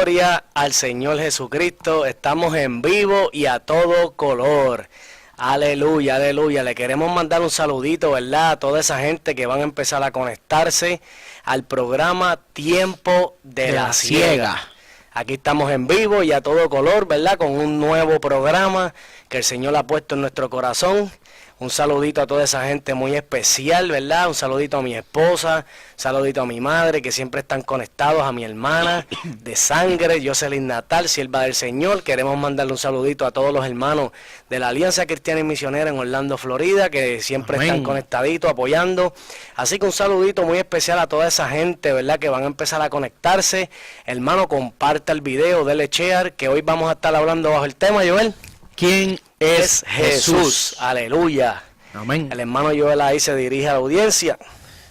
Gloria al Señor Jesucristo. Estamos en vivo y a todo color. Aleluya, aleluya. Le queremos mandar un saludito, ¿verdad? A toda esa gente que van a empezar a conectarse al programa Tiempo de la Ciega. Aquí estamos en vivo y a todo color, ¿verdad? Con un nuevo programa que el Señor ha puesto en nuestro corazón. Un saludito a toda esa gente muy especial, ¿verdad? Un saludito a mi esposa, un saludito a mi madre, que siempre están conectados, a mi hermana de sangre, Jocelyn Natal, sierva del Señor. Queremos mandarle un saludito a todos los hermanos de la Alianza Cristiana y Misionera en Orlando, Florida, que siempre están conectaditos, apoyando. Así que un saludito muy especial a toda esa gente, ¿verdad? Que van a empezar a conectarse. Hermano, comparta el video, dele share, que hoy vamos a estar hablando bajo el tema, Joel. ¿Quién es Jesús? Aleluya. Amén. El hermano Joel ahí se dirige a la audiencia.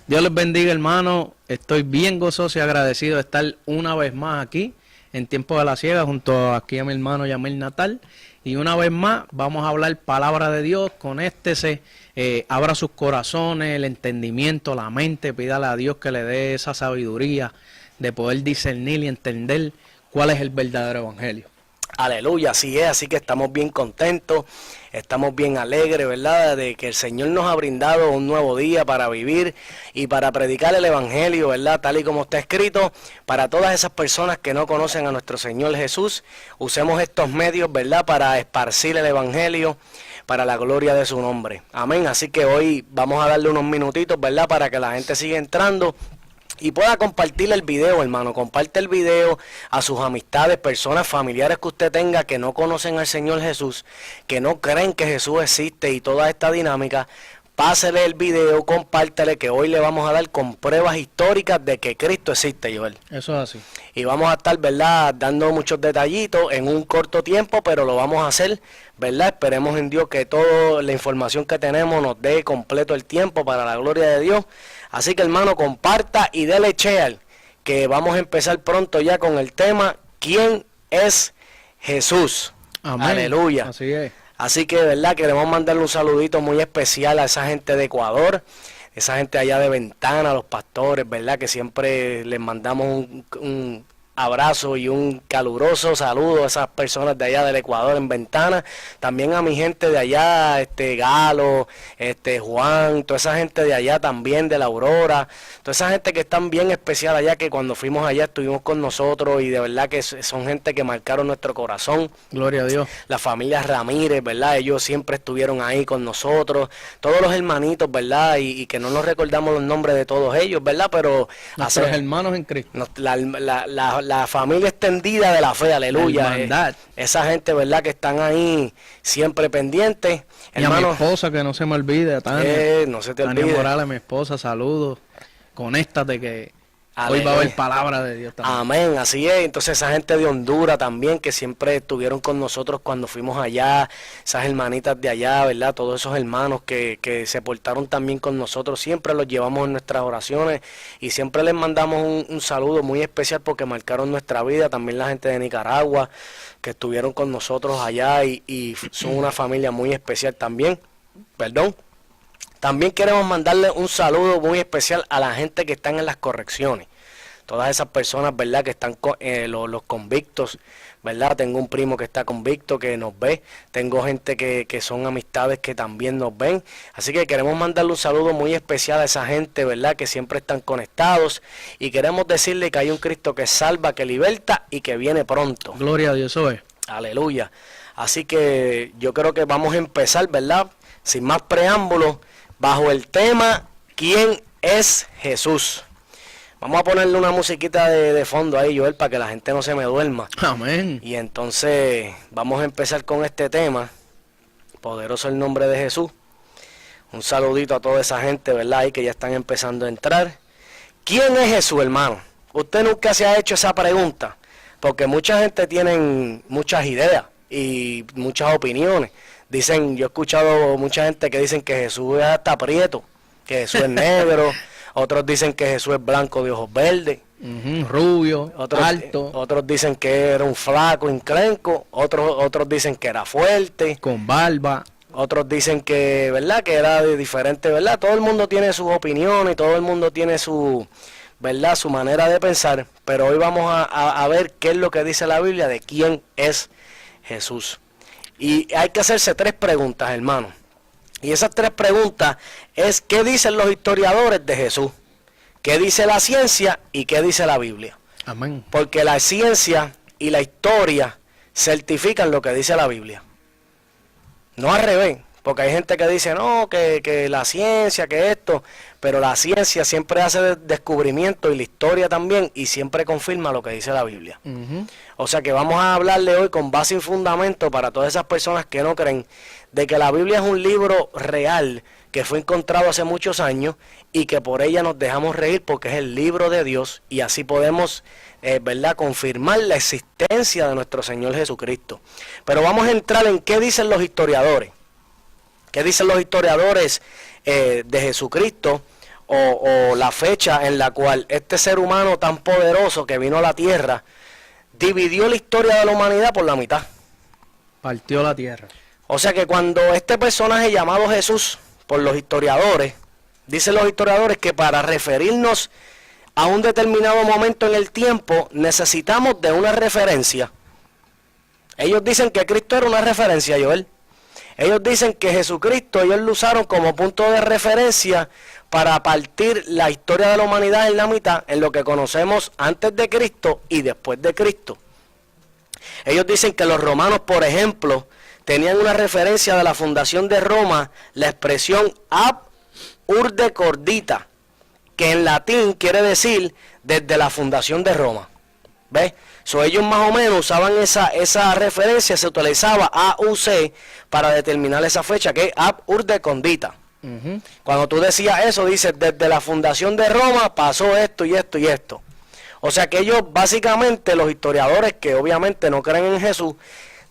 Dios les bendiga, hermano. Estoy bien gozoso y agradecido de estar una vez más aquí en Tiempo de la Ciega junto aquí a mi hermano Yamil Natal. Y una vez más vamos a hablar palabra de Dios. Conéctese, abra sus corazones, el entendimiento, la mente. Pídale a Dios que le dé esa sabiduría de poder discernir y entender cuál es el verdadero evangelio. Aleluya, así es, así que estamos bien contentos, estamos bien alegres, ¿verdad? De que el Señor nos ha brindado un nuevo día para vivir y para predicar el Evangelio, ¿verdad? Tal y como está escrito, para todas esas personas que no conocen a nuestro Señor Jesús, usemos estos medios, ¿verdad? Para esparcir el Evangelio, para la gloria de su nombre. Amén, así que hoy vamos a darle unos minutitos, ¿verdad? Para que la gente siga entrando y pueda compartir el video, hermano. Comparte el video a sus amistades, personas, familiares que usted tenga que no conocen al Señor Jesús, que no creen que Jesús existe y toda esta dinámica. Pásele el video, compártele, que hoy le vamos a dar con pruebas históricas de que Cristo existe, Joel. Eso es así. Y vamos a estar, ¿verdad?, dando muchos detallitos en un corto tiempo, pero lo vamos a hacer, ¿verdad? Esperemos en Dios que toda la información que tenemos nos dé completo el tiempo para la gloria de Dios. Así que, hermano, comparta y dele share, que vamos a empezar pronto ya con el tema ¿quién es Jesús? Amén. Aleluya. Así es. Así que, ¿verdad? Queremos mandarle un saludito muy especial a esa gente de Ecuador, esa gente allá de Ventana, los pastores, ¿verdad? Que siempre les mandamos un abrazo y un caluroso saludo a esas personas de allá del Ecuador en Ventana. También a mi gente de allá, Galo, Juan, toda esa gente de allá también, de la Aurora, toda esa gente que están bien especial allá, que cuando fuimos allá estuvimos con nosotros y de verdad que son gente que marcaron nuestro corazón. Gloria a Dios. La familia Ramírez, ¿verdad? Ellos siempre estuvieron ahí con nosotros, todos los hermanitos, ¿verdad? Y que no nos recordamos los nombres de todos ellos, ¿verdad? Pero nuestros hermanos en Cristo. La familia extendida de la fe, aleluya. Esa gente, ¿verdad? Que están ahí siempre pendientes. Y hermano, a mi esposa, que no se me olvide, Tania. No se te olvide. Tania Morales, mi esposa, saludos. Conéctate que hoy va a haber palabra de Dios también. Amén, así es. Entonces esa gente de Honduras también, que siempre estuvieron con nosotros cuando fuimos allá, esas hermanitas de allá, ¿verdad? Todos esos hermanos que se portaron también con nosotros, siempre los llevamos en nuestras oraciones y siempre les mandamos un saludo muy especial porque marcaron nuestra vida. También la gente de Nicaragua, que estuvieron con nosotros allá y son una familia muy especial también. Perdón. También queremos mandarle un saludo muy especial a la gente que están en las correcciones. Todas esas personas, ¿verdad?, que están los convictos, ¿verdad? Tengo un primo que está convicto, que nos ve. Tengo gente que son amistades que también nos ven. Así que queremos mandarle un saludo muy especial a esa gente, ¿verdad?, que siempre están conectados. Y queremos decirle que hay un Cristo que salva, que liberta y que viene pronto. Gloria a Dios, eso es. Aleluya. Así que yo creo que vamos a empezar, ¿verdad?, sin más preámbulos, bajo el tema ¿quién es Jesús? Vamos a ponerle una musiquita de fondo ahí, Joel, para que la gente no se me duerma. Amén. Y entonces vamos a empezar con este tema. Poderoso el nombre de Jesús. Un saludito a toda esa gente, ¿verdad? Ahí que ya están empezando a entrar. ¿Quién es Jesús, hermano? Usted nunca se ha hecho esa pregunta, porque mucha gente tiene muchas ideas y muchas opiniones. Dicen, yo he escuchado mucha gente que dicen que Jesús es hasta prieto, que Jesús es negro. Otros dicen que Jesús es blanco de ojos verdes. Rubio, alto. Otros dicen que era un flaco, enclenco. Otros dicen que era fuerte. Con barba. Otros dicen que, ¿verdad?, que era de diferente, ¿verdad? Todo el mundo tiene sus opiniones, todo el mundo tiene su, ¿verdad?, su manera de pensar, pero hoy vamos a ver qué es lo que dice la Biblia de quién es Jesús. Y hay que hacerse 3 preguntas, hermano. Y esas 3 preguntas es: ¿qué dicen los historiadores de Jesús? ¿Qué dice la ciencia y qué dice la Biblia? Amén. Porque la ciencia y la historia certifican lo que dice la Biblia. No al revés, porque hay gente que dice, no, que la ciencia, que esto, pero la ciencia siempre hace descubrimiento y la historia también, y siempre confirma lo que dice la Biblia. O sea que vamos a hablarle hoy con base y fundamento para todas esas personas que no creen de que la Biblia es un libro real que fue encontrado hace muchos años y que por ella nos dejamos reír porque es el libro de Dios, y así podemos, ¿verdad?, confirmar la existencia de nuestro Señor Jesucristo. Pero vamos a entrar en qué dicen los historiadores. ¿Qué dicen los historiadores de Jesucristo o la fecha en la cual este ser humano tan poderoso que vino a la tierra dividió la historia de la humanidad por la mitad? Partió la tierra. O sea que cuando este personaje llamado Jesús, por los historiadores, dicen los historiadores que para referirnos a un determinado momento en el tiempo necesitamos de una referencia. Ellos dicen que Cristo era una referencia, Joel. Ellos dicen que Jesucristo, ellos lo usaron como punto de referencia para partir la historia de la humanidad en la mitad, en lo que conocemos antes de Cristo y después de Cristo. Ellos dicen que los romanos, por ejemplo, tenían una referencia de la fundación de Roma, la expresión ab urde cordita, que en latín quiere decir desde la fundación de Roma. ¿Ves? Ellos más o menos usaban esa referencia, se utilizaba AUC para determinar esa fecha, que es ab urde condita. Cuando tú decías eso, dices, desde la fundación de Roma pasó esto y esto y esto. O sea que ellos, básicamente, los historiadores que obviamente no creen en Jesús,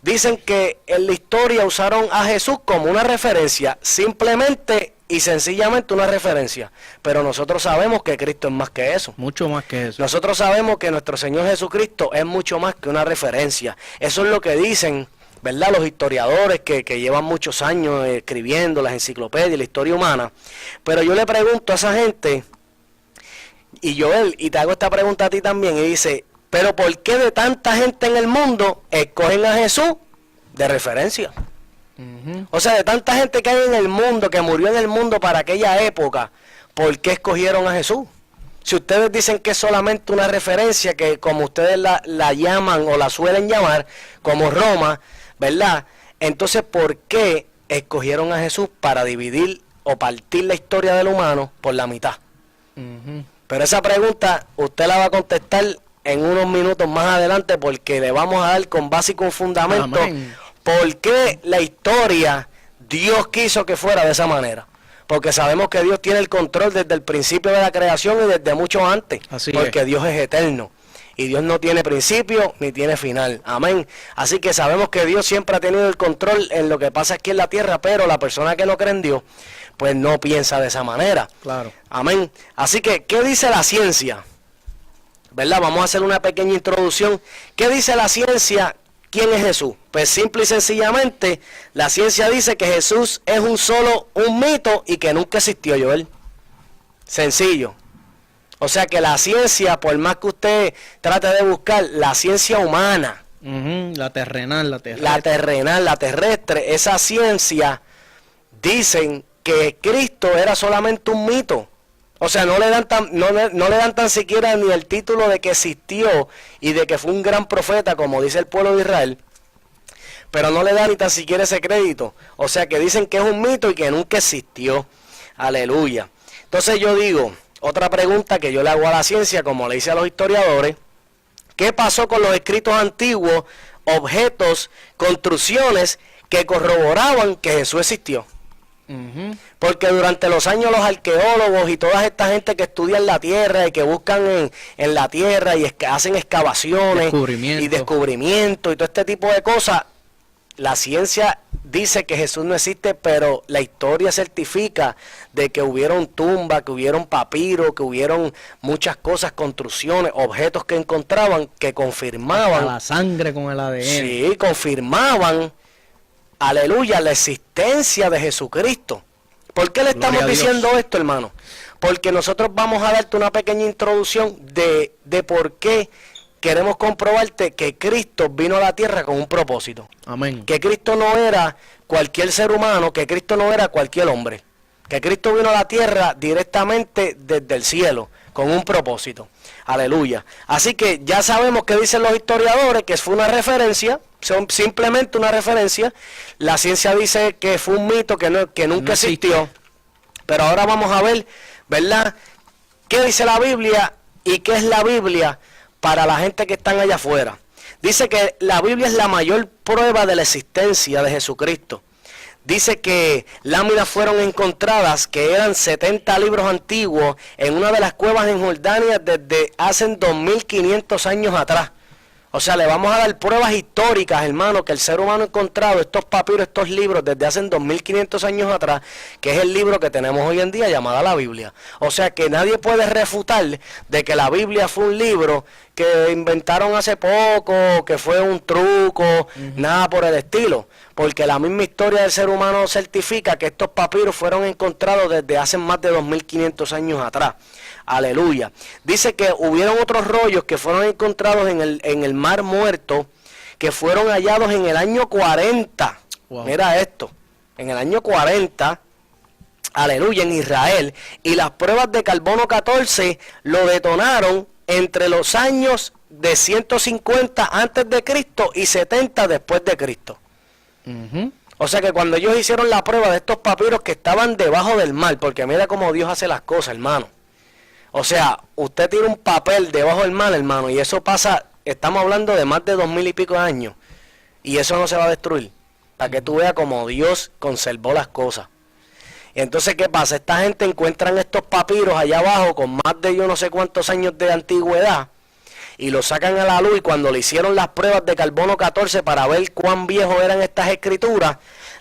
dicen que en la historia usaron a Jesús como una referencia, simplemente y sencillamente una referencia. Pero nosotros sabemos que Cristo es más que eso. Mucho más que eso. Nosotros sabemos que nuestro Señor Jesucristo es mucho más que una referencia. Eso es lo que dicen, ¿verdad?, los historiadores que llevan muchos años escribiendo las enciclopedias, la historia humana. Pero yo le pregunto a esa gente, y Joel, y te hago esta pregunta a ti también, y dice, pero ¿por qué de tanta gente en el mundo escogen a Jesús de referencia? O sea, de tanta gente que hay en el mundo, que murió en el mundo para aquella época, ¿por qué escogieron a Jesús? Si ustedes dicen que es solamente una referencia, que como ustedes la llaman o la suelen llamar, como Roma, ¿verdad? Entonces, ¿por qué escogieron a Jesús para dividir o partir la historia del humano por la mitad? Pero esa pregunta usted la va a contestar en unos minutos más adelante, porque le vamos a dar con base y con fundamento. Amén. ¿Por qué la historia Dios quiso que fuera de esa manera? Porque sabemos que Dios tiene el control desde el principio de la creación y desde mucho antes. Así porque es. Dios es eterno. Y Dios no tiene principio ni tiene final. Amén. Así que sabemos que Dios siempre ha tenido el control en lo que pasa aquí en la tierra, pero la persona que no cree en Dios, pues no piensa de esa manera. Claro. Amén. Así que, ¿qué dice la ciencia? ¿Verdad? Vamos a hacer una pequeña introducción. ¿Qué dice la ciencia? ¿Quién es Jesús? Pues simple y sencillamente, la ciencia dice que Jesús es un mito y que nunca existió, Joel. Sencillo. O sea que la ciencia, por más que usted trate de buscar, la ciencia humana, La terrenal, la terrestre. la terrenal, la terrestre, esa ciencia, dicen que Cristo era solamente un mito. O sea, no le dan tan siquiera ni el título de que existió y de que fue un gran profeta, como dice el pueblo de Israel, pero no le dan ni tan siquiera ese crédito. O sea, que dicen que es un mito y que nunca existió. Aleluya. Entonces yo digo, otra pregunta que yo le hago a la ciencia, como le hice a los historiadores, ¿qué pasó con los escritos antiguos, objetos, construcciones que corroboraban que Jesús existió? Porque durante los años los arqueólogos y toda esta gente que estudian la tierra y que buscan en la tierra y hacen excavaciones y descubrimientos y todo este tipo de cosas, la ciencia dice que Jesús no existe, pero la historia certifica de que hubieron tumbas, que hubieron papiros, que hubieron muchas cosas, construcciones, objetos que encontraban que confirmaban. Hasta la sangre con el ADN. Sí, confirmaban, aleluya, la existencia de Jesucristo. ¿Por qué le estamos diciendo esto, hermano? porque nosotros vamos a darte una pequeña introducción de por qué queremos comprobarte que Cristo vino a la tierra con un propósito. Amén. Que Cristo no era cualquier ser humano, que Cristo no era cualquier hombre. Que Cristo vino a la tierra directamente desde el cielo, con un propósito. Aleluya. Así que ya sabemos que dicen los historiadores que fue una referencia, son simplemente una referencia. La ciencia dice que fue un mito que nunca existió. Pero ahora vamos a ver, ¿verdad?, qué dice la Biblia y qué es la Biblia para la gente que están allá afuera. Dice que la Biblia es la mayor prueba de la existencia de Jesucristo. Dice que láminas fueron encontradas, que eran 70 libros antiguos, en una de las cuevas en Jordania desde hace 2500 años atrás. O sea, le vamos a dar pruebas históricas, hermano, que el ser humano ha encontrado estos papiros, estos libros desde hace 2500 años atrás, que es el libro que tenemos hoy en día llamada la Biblia. O sea, que nadie puede refutar de que la Biblia fue un libro que inventaron hace poco, que fue un truco, nada por el estilo. Porque la misma historia del ser humano certifica que estos papiros fueron encontrados desde hace más de 2500 años atrás. Aleluya. Dice que hubieron otros rollos que fueron encontrados en el Mar Muerto, que fueron hallados en el año 40. Wow. Mira esto, en el año 40, aleluya, en Israel. Y las pruebas de carbono 14 lo detonaron entre los años de 150 antes de Cristo y 70 después de Cristo. O sea que cuando ellos hicieron la prueba de estos papiros que estaban debajo del mar, porque mira cómo Dios hace las cosas, hermano. O sea, usted tiene un papel debajo del mar, hermano, y eso pasa, estamos hablando de más de 2000 y pico de años, y eso no se va a destruir, para que tú veas cómo Dios conservó las cosas. Y entonces, ¿qué pasa? Esta gente encuentran estos papiros allá abajo con más de yo no sé cuántos años de antigüedad, y lo sacan a la luz, y cuando le hicieron las pruebas de carbono 14 para ver cuán viejos eran estas escrituras,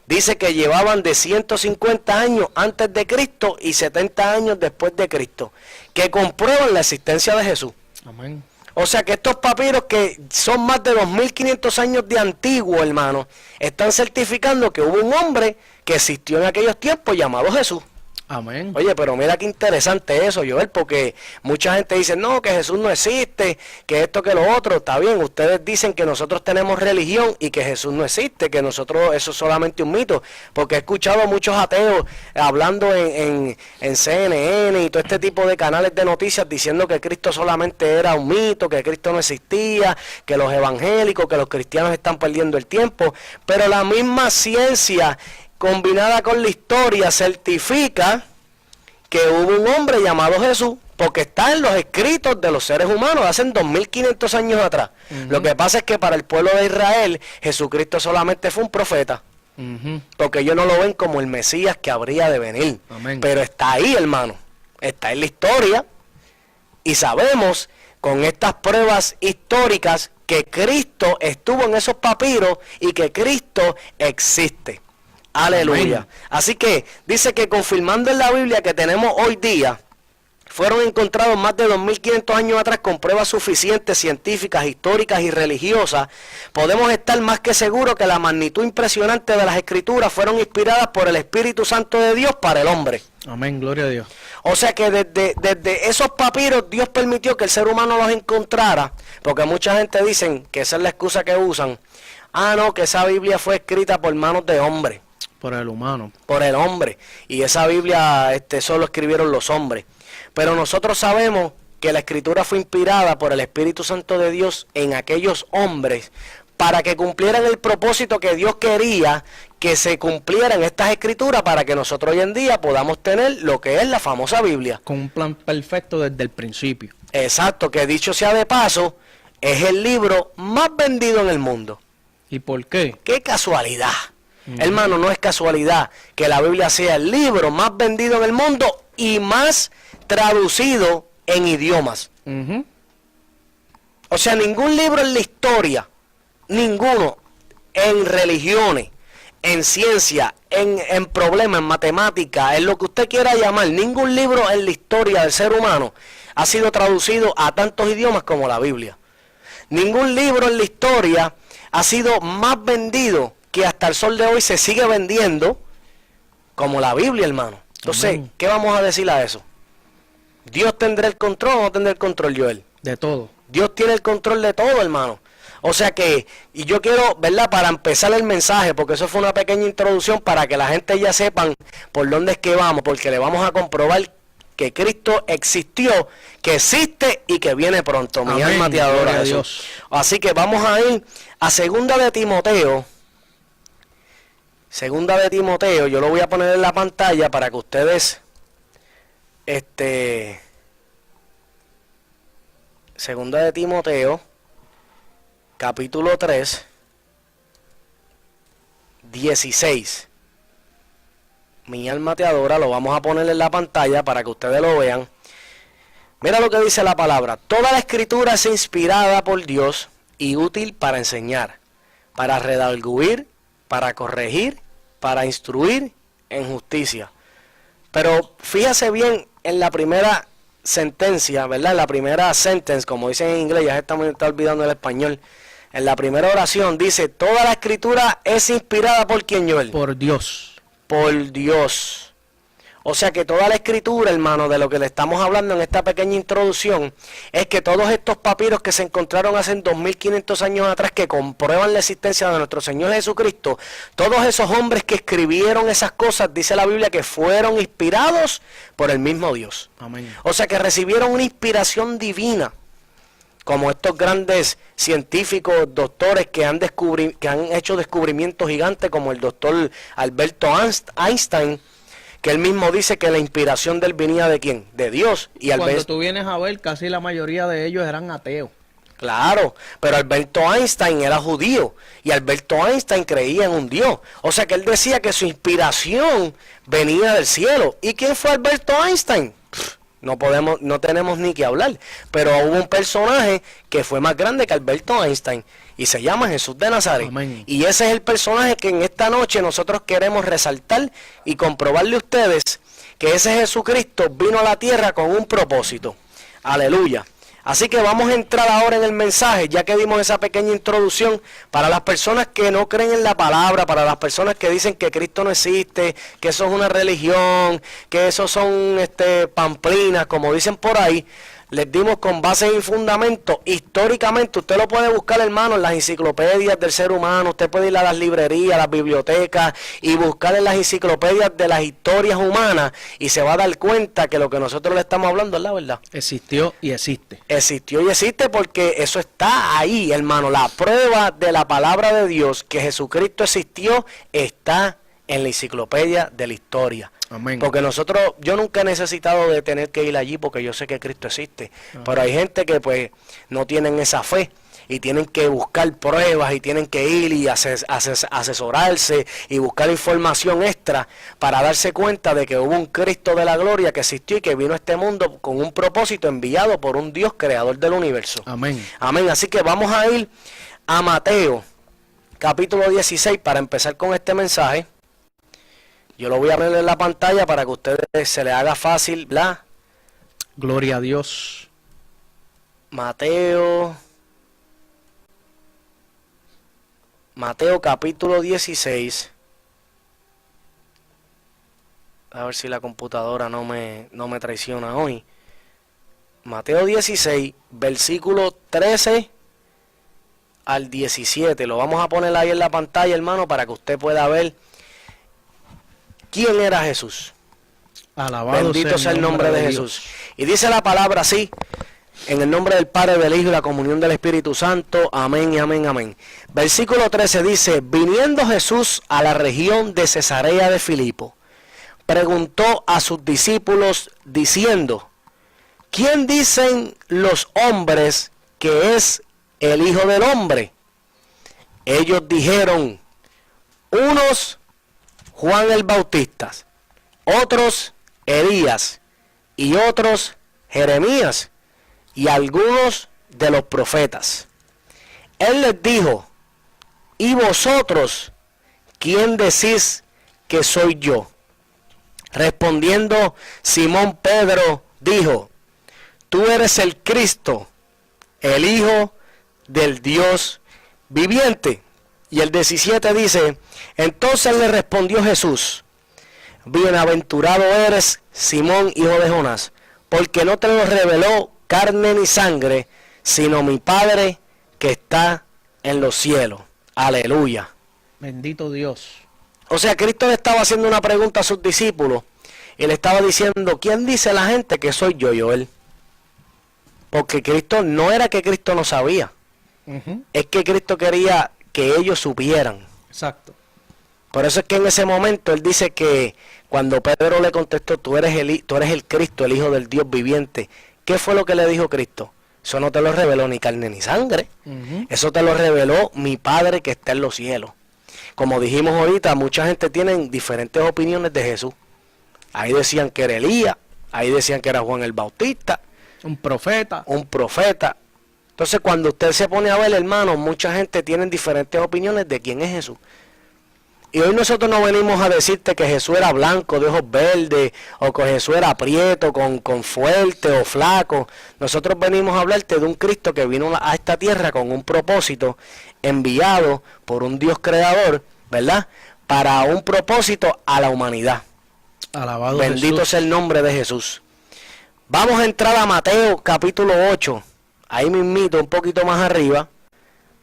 dice que llevaban de 150 años antes de Cristo y 70 años después de Cristo, que comprueban la existencia de Jesús. Amén. O sea que estos papiros que son más de 2500 años de antiguo, hermano, están certificando que hubo un hombre que existió en aquellos tiempos llamado Jesús. Amén. Oye, pero mira qué interesante eso, Joel, porque mucha gente dice, no, que Jesús no existe, que esto, que lo otro. Está bien, ustedes dicen que nosotros tenemos religión y que Jesús no existe, que nosotros, eso es solamente un mito, porque he escuchado a muchos ateos hablando en CNN y todo este tipo de canales de noticias diciendo que Cristo solamente era un mito, que Cristo no existía, que los evangélicos, que los cristianos están perdiendo el tiempo, pero la misma ciencia combinada con la historia certifica que hubo un hombre llamado Jesús, porque está en los escritos de los seres humanos hace 2500 años atrás. Lo que pasa es que para el pueblo de Israel Jesucristo solamente fue un profeta, porque ellos no lo ven como el Mesías que habría de venir. Amén. Pero está ahí, hermano, está en la historia, y sabemos con estas pruebas históricas que Cristo estuvo en esos papiros y que Cristo existe. Aleluya. Amén. Así que dice que confirmando en la Biblia que tenemos hoy día, fueron encontrados más de 2500 años atrás con pruebas suficientes, científicas, históricas y religiosas, podemos estar más que seguros que la magnitud impresionante de las escrituras fueron inspiradas por el Espíritu Santo de Dios para el hombre. Amén, gloria a Dios. O sea que desde esos papiros Dios permitió que el ser humano los encontrara, porque mucha gente dice que esa es la excusa que usan. Ah, no, que esa Biblia fue escrita por manos de hombres. Por el humano. Por el hombre. Y esa Biblia solo escribieron los hombres. Pero nosotros sabemos que la escritura fue inspirada por el Espíritu Santo de Dios en aquellos hombres para que cumplieran el propósito que Dios quería que se cumpliera en estas escrituras, para que nosotros hoy en día podamos tener lo que es la famosa Biblia. Con un plan perfecto desde el principio. Exacto, que dicho sea de paso, es el libro más vendido en el mundo. ¿Y por qué? ¡Qué casualidad! Hermano, no es casualidad que la Biblia sea el libro más vendido en el mundo y más traducido en idiomas. O sea, ningún libro en la historia, ninguno, en religiones, en ciencia, en problemas, en matemática, en lo que usted quiera llamar, ningún libro en la historia del ser humano ha sido traducido a tantos idiomas como la Biblia. Ningún libro en la historia ha sido más vendido, que hasta el sol de hoy se sigue vendiendo, como la Biblia, hermano. Entonces, ¿qué vamos a decir a eso? ¿Dios tendrá el control o no tendrá el control, Joel? De todo. Dios tiene el control de todo, hermano. O sea que, y yo quiero, ¿verdad? Para empezar el mensaje, porque eso fue una pequeña introducción para que la gente ya sepan por dónde es que vamos, porque le vamos a comprobar que Cristo existió, que existe y que viene pronto. Mi Amén. alma te adora, Gloria a Jesús. Dios. Así que vamos a ir a Segunda de Timoteo. Segunda de Timoteo, yo lo voy a poner en la pantalla para que ustedes, Segunda de Timoteo, capítulo 3, 16. Mi alma te adora, lo vamos a poner en la pantalla para que ustedes lo vean. Mira lo que dice la palabra. Toda la escritura es inspirada por Dios y útil para enseñar, para redarguir, para corregir, para instruir en justicia. Pero fíjese bien en la primera sentencia, ¿verdad? En la primera sentence, como dicen en inglés, ya se está olvidando el español. En la primera oración dice, toda la escritura es inspirada por ¿quién, Joel? Por Dios. Por Dios. O sea que toda la escritura, hermano, de lo que le estamos hablando en esta pequeña introducción, es que todos estos papiros que se encontraron hace 2500 años atrás, que comprueban la existencia de nuestro Señor Jesucristo, todos esos hombres que escribieron esas cosas, dice la Biblia, que fueron inspirados por el mismo Dios. Amén. O sea que recibieron una inspiración divina, como estos grandes científicos, doctores que han hecho descubrimientos gigantes, como el doctor Alberto Einstein, que él mismo dice que la inspiración de él venía ¿de quién? De Dios. Y Cuando tú vienes a ver, casi la mayoría de ellos eran ateos. Claro, pero Alberto Einstein era judío y Alberto Einstein creía en un Dios. O sea que él decía que su inspiración venía del cielo. ¿Y quién fue Alberto Einstein? No tenemos ni que hablar, pero hubo un personaje que fue más grande que Alberto Einstein y se llama Jesús de Nazaret. Amén. Y ese es el personaje que en esta noche nosotros queremos resaltar y comprobarle a ustedes que ese Jesucristo vino a la tierra con un propósito. Aleluya. Así que vamos a entrar ahora en el mensaje, ya que dimos esa pequeña introducción, para las personas que no creen en la palabra, para las personas que dicen que Cristo no existe, que eso es una religión, que eso son pamplinas, como dicen por ahí. Les dimos con base y fundamento. Históricamente, usted lo puede buscar, hermano, en las enciclopedias del ser humano. Usted puede ir a las librerías, a las bibliotecas y buscar en las enciclopedias de las historias humanas y se va a dar cuenta que lo que nosotros le estamos hablando es la verdad. Existió y existe. Existió y existe porque eso está ahí, hermano. La prueba de la palabra de Dios que Jesucristo existió está en la enciclopedia de la historia. Amén. Porque yo nunca he necesitado de tener que ir allí porque yo sé que Cristo existe. Ajá. Pero hay gente que pues no tienen esa fe y tienen que buscar pruebas y tienen que ir y asesorarse y buscar información extra para darse cuenta de que hubo un Cristo de la gloria que existió y que vino a este mundo con un propósito enviado por un Dios creador del universo. Amén. Amén. Así que vamos a ir a Mateo, capítulo 16, para empezar con este mensaje. Yo lo voy a poner en la pantalla para que a ustedes se les haga fácil, ¿verdad? Gloria a Dios. Mateo capítulo 16. A ver si la computadora no me traiciona hoy. Mateo 16, versículo 13 al 17. Lo vamos a poner ahí en la pantalla, hermano, para que usted pueda ver quién era Jesús. Alabado Bendito sea el nombre de Jesús. Y dice la palabra así, en el nombre del Padre, del Hijo y la comunión del Espíritu Santo. Amén y amén, amén. Versículo 13 dice, viniendo Jesús a la región de Cesarea de Filipo, preguntó a sus discípulos diciendo, ¿quién dicen los hombres que es el Hijo del Hombre? Ellos dijeron, unos Juan el Bautista, otros Elías y otros Jeremías y algunos de los profetas. Él les dijo, ¿y vosotros quién decís que soy yo? Respondiendo Simón Pedro dijo, tú eres el Cristo, el Hijo del Dios viviente. Y el 17 dice, entonces le respondió Jesús, bienaventurado eres, Simón, hijo de Jonás, porque no te lo reveló carne ni sangre, sino mi Padre que está en los cielos. Aleluya. Bendito Dios. O sea, Cristo le estaba haciendo una pregunta a sus discípulos y le estaba diciendo, ¿quién dice la gente que soy yo, Joel? Porque Cristo no era que Cristo no sabía, es que Cristo quería que ellos supieran. Exacto. Por eso es que en ese momento él dice que cuando Pedro le contestó, tú eres el Cristo, el Hijo del Dios viviente, ¿qué fue lo que le dijo Cristo? Eso no te lo reveló ni carne ni sangre, eso te lo reveló mi Padre que está en los cielos. Como dijimos ahorita, mucha gente tiene diferentes opiniones de Jesús. Ahí decían que era Elías, ahí decían que era Juan el Bautista, un profeta. Entonces cuando usted se pone a ver, hermano, mucha gente tiene diferentes opiniones de quién es Jesús. Y hoy nosotros no venimos a decirte que Jesús era blanco, de ojos verdes, o que Jesús era prieto, con fuerte o flaco. Nosotros venimos a hablarte de un Cristo que vino a esta tierra con un propósito, enviado por un Dios creador, ¿verdad? Para un propósito a la humanidad. Alabado Bendito Jesús. sea el nombre de Jesús. Vamos a entrar a Mateo capítulo 8. Ahí mismito, un poquito más arriba.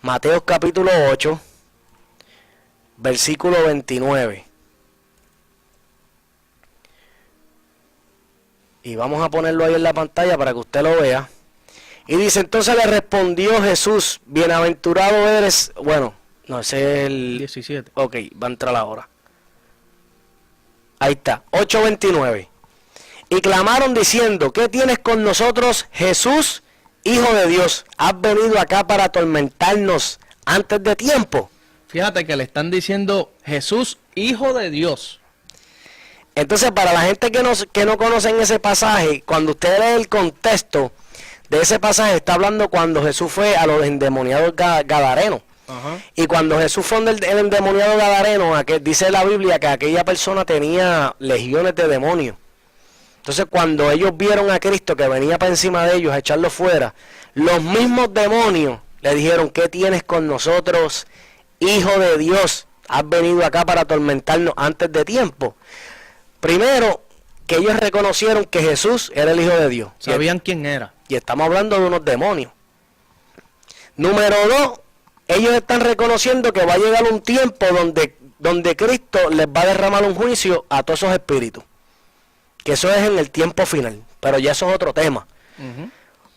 Mateo capítulo 8. Versículo 29. Y vamos a ponerlo ahí en la pantalla para que usted lo vea. Y dice, entonces le respondió Jesús, bienaventurado eres... Bueno, no, ese es el... 17. Ok, va a entrar ahora. Ahí está, 8:29. Y clamaron diciendo, ¿qué tienes con nosotros, Jesús, Hijo de Dios? ¿Has venido acá para atormentarnos antes de tiempo? Fíjate que le están diciendo Jesús, Hijo de Dios. Entonces, para la gente que no conocen ese pasaje, cuando usted lee el contexto de ese pasaje, está hablando cuando Jesús fue a los endemoniados gadarenos. Y cuando Jesús fue el endemoniado gadareno, dice la Biblia que aquella persona tenía legiones de demonios. Entonces, cuando ellos vieron a Cristo que venía para encima de ellos a echarlo fuera, los mismos demonios le dijeron, ¿qué tienes con nosotros, Hijo de Dios? ¿Has venido acá para atormentarnos antes de tiempo? Primero, que ellos reconocieron que Jesús era el Hijo de Dios. Sabían quién era. Y estamos hablando de unos demonios. Número 2, ellos están reconociendo que va a llegar un tiempo donde Cristo les va a derramar un juicio a todos esos espíritus. Que eso es en el tiempo final. Pero ya eso es otro tema.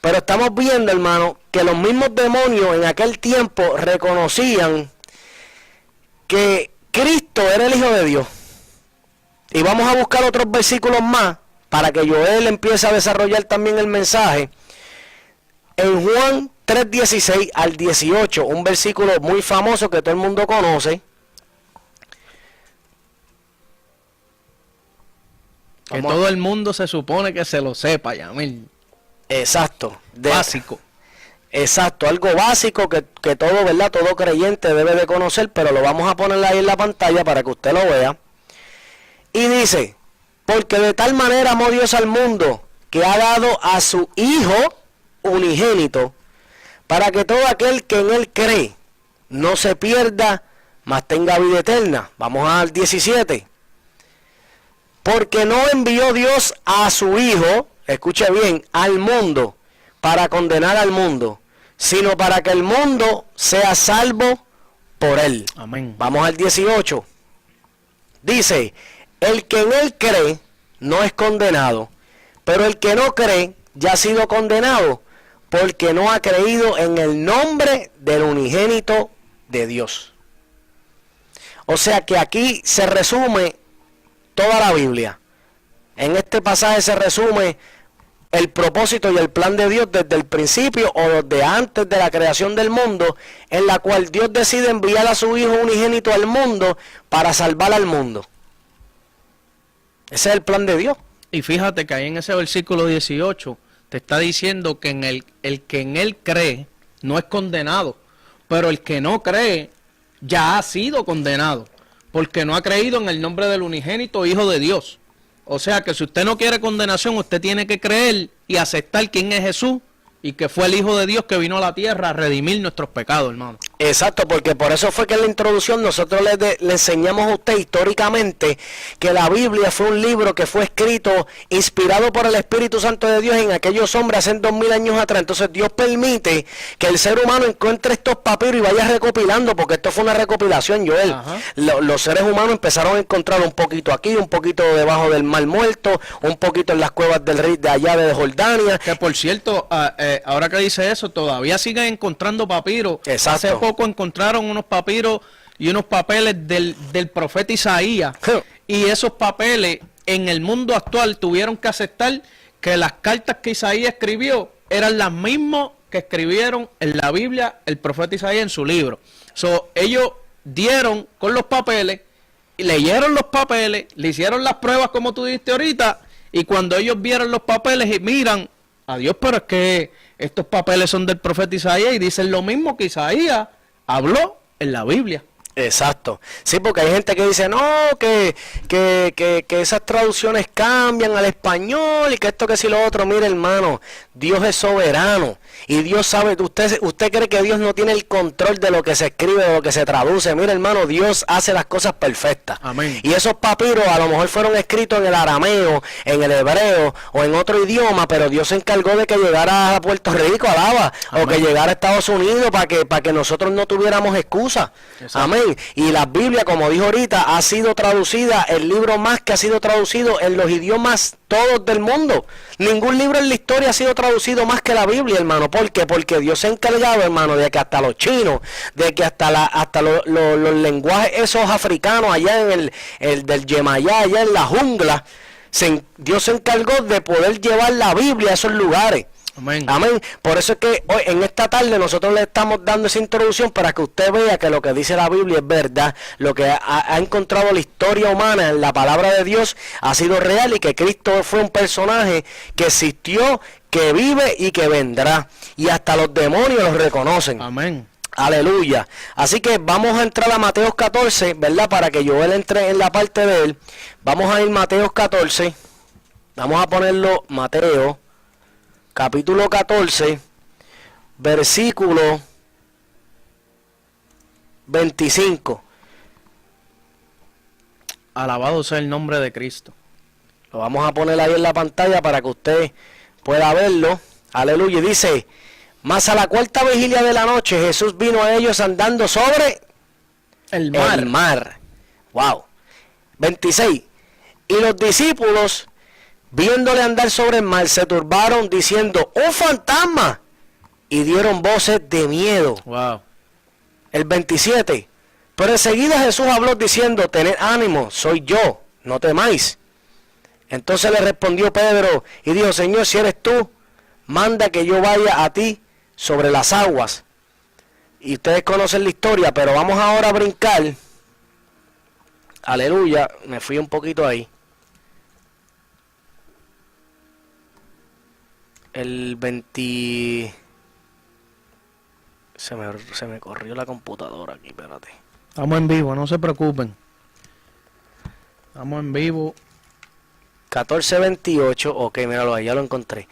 Pero estamos viendo, hermano, que los mismos demonios en aquel tiempo reconocían que Cristo era el Hijo de Dios. Y vamos a buscar otros versículos más para que Joel empiece a desarrollar también el mensaje. En Juan 3:16 al 18, un versículo muy famoso que todo el mundo conoce. Que todo el mundo se supone que se lo sepa, Yamil. Exacto. Básico. Exacto, algo básico que todo, ¿verdad? Todo creyente debe de conocer, pero lo vamos a poner ahí en la pantalla para que usted lo vea. Y dice, porque de tal manera amó Dios al mundo, que ha dado a su Hijo unigénito, para que todo aquel que en él cree no se pierda, mas tenga vida eterna. Vamos al 17. Porque no envió Dios a su Hijo, escuche bien, al mundo, para condenar al mundo, sino para que el mundo sea salvo por él. Amén. Vamos al 18. Dice, el que en él cree no es condenado, pero el que no cree ya ha sido condenado, porque no ha creído en el nombre del unigénito de Dios. O sea que aquí se resume toda la Biblia. En este pasaje se resume el propósito y el plan de Dios desde el principio o desde antes de la creación del mundo, en la cual Dios decide enviar a su Hijo unigénito al mundo para salvar al mundo. Ese es el plan de Dios. Y fíjate que ahí en ese versículo 18 te está diciendo que en el que en él cree no es condenado, pero el que no cree ya ha sido condenado, porque no ha creído en el nombre del unigénito Hijo de Dios. O sea que si usted no quiere condenación, usted tiene que creer y aceptar quién es Jesús y que fue el Hijo de Dios que vino a la tierra a redimir nuestros pecados, hermano. Exacto, porque por eso fue que en la introducción nosotros le enseñamos a usted históricamente que la Biblia fue un libro que fue escrito, inspirado por el Espíritu Santo de Dios en aquellos hombres hace 2000 años atrás. Entonces Dios permite que el ser humano encuentre estos papiros y vaya recopilando, porque esto fue una recopilación, Joel. Los seres humanos empezaron a encontrar un poquito aquí, un poquito debajo del Mar Muerto, un poquito en las cuevas del río de allá de Jordania. Que por cierto, ahora que dice eso, todavía siguen encontrando papiros. Exacto. Hace poco encontraron unos papiros y unos papeles del profeta Isaías. Y esos papeles en el mundo actual tuvieron que aceptar que las cartas que Isaías escribió eran las mismas que escribieron en la Biblia el profeta Isaías en su libro. Ellos dieron con los papeles, leyeron los papeles, le hicieron las pruebas como tú dijiste ahorita, y cuando ellos vieron los papeles y miran, adiós, pero es que estos papeles son del profeta Isaías y dicen lo mismo que Isaías habló en la Biblia. Exacto. Sí, porque hay gente que dice, no, que esas traducciones cambian al español y que esto, que si lo otro. Mire, hermano, Dios es soberano y Dios sabe. Usted cree que Dios no tiene el control de lo que se escribe, de lo que se traduce. Mire, hermano, Dios hace las cosas perfectas. Amén. Y esos papiros a lo mejor fueron escritos en el arameo, en el hebreo o en otro idioma, pero Dios se encargó de que llegara a Puerto Rico, alaba, o que llegara a Estados Unidos para que nosotros no tuviéramos excusa. Exacto. Amén. Y la Biblia, como dijo ahorita, ha sido traducida, el libro más que ha sido traducido en los idiomas todos del mundo. Ningún libro en la historia ha sido traducido más que la Biblia, hermano. ¿Por qué? Porque Dios se ha encargado, hermano, de que hasta los chinos, de que hasta los lenguajes esos africanos allá en el del Yemayá, allá en la jungla, Dios se encargó de poder llevar la Biblia a esos lugares. Amén. Amén. Por eso es que hoy, en esta tarde, nosotros le estamos dando esa introducción para que usted vea que lo que dice la Biblia es verdad. Lo que ha encontrado la historia humana en la palabra de Dios ha sido real, y que Cristo fue un personaje que existió, que vive y que vendrá. Y hasta los demonios los reconocen. Amén. Aleluya. Así que vamos a entrar a Mateo 14, ¿verdad? Para que Joel entre en la parte de él. Vamos a ir Mateo 14. Vamos a ponerlo Mateo capítulo 14, versículo 25. Alabado sea el nombre de Cristo. Lo vamos a poner ahí en la pantalla para que usted pueda verlo. Aleluya. Y dice: mas a la cuarta vigilia de la noche Jesús vino a ellos andando sobre el mar. Wow. 26. Y los discípulos, viéndole andar sobre el mar, se turbaron diciendo: ¡un fantasma! Y dieron voces de miedo. Wow. El 27. Pero enseguida Jesús habló diciendo: tened ánimo, soy yo, no temáis. Entonces le respondió Pedro y dijo: Señor, si eres tú, manda que yo vaya a ti sobre las aguas. Y ustedes conocen la historia, pero vamos ahora a brincar. Aleluya, me fui un poquito ahí. El 20... Se me corrió la computadora aquí, espérate. Estamos en vivo, no se preocupen. Estamos en vivo. 14:28, ok, míralo ahí, ya lo encontré.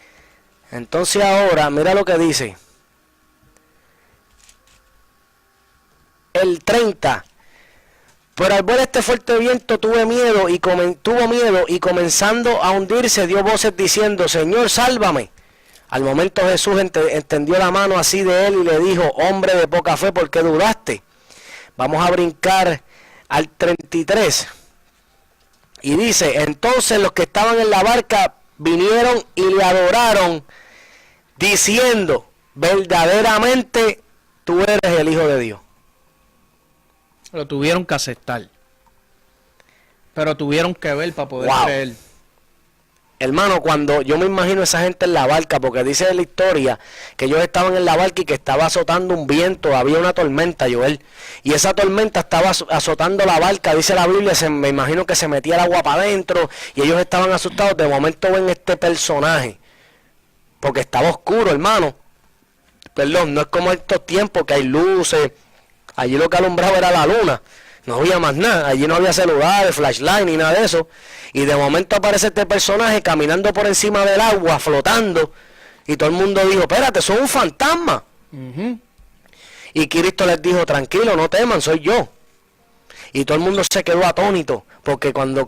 Entonces ahora, mira lo que dice. El 30. Pero al ver este fuerte viento tuvo miedo y comenzando a hundirse dio voces diciendo: Señor, sálvame. Al momento Jesús extendió la mano así de él y le dijo: hombre de poca fe, ¿por qué dudaste? Vamos a brincar al 33. Y dice: entonces los que estaban en la barca vinieron y le adoraron, diciendo: verdaderamente tú eres el Hijo de Dios. Lo tuvieron que aceptar, pero tuvieron que ver para poder creer. Hermano, cuando yo me imagino esa gente en la barca, porque dice en la historia que ellos estaban en la barca y que estaba azotando un viento, había una tormenta, Joel, y esa tormenta estaba azotando la barca, dice la Biblia, me imagino que se metía el agua para adentro y ellos estaban asustados. De momento ven este personaje, porque estaba oscuro, hermano. Perdón, no es como estos tiempos que hay luces. Allí lo que alumbraba era la luna, no había más nada, allí no había celulares, flashlight ni nada de eso. Y de momento aparece este personaje caminando por encima del agua, flotando, y todo el mundo dijo: espérate, eso es un fantasma. Y Cristo les dijo, tranquilo, no teman, soy yo. Y todo el mundo se quedó atónito, porque cuando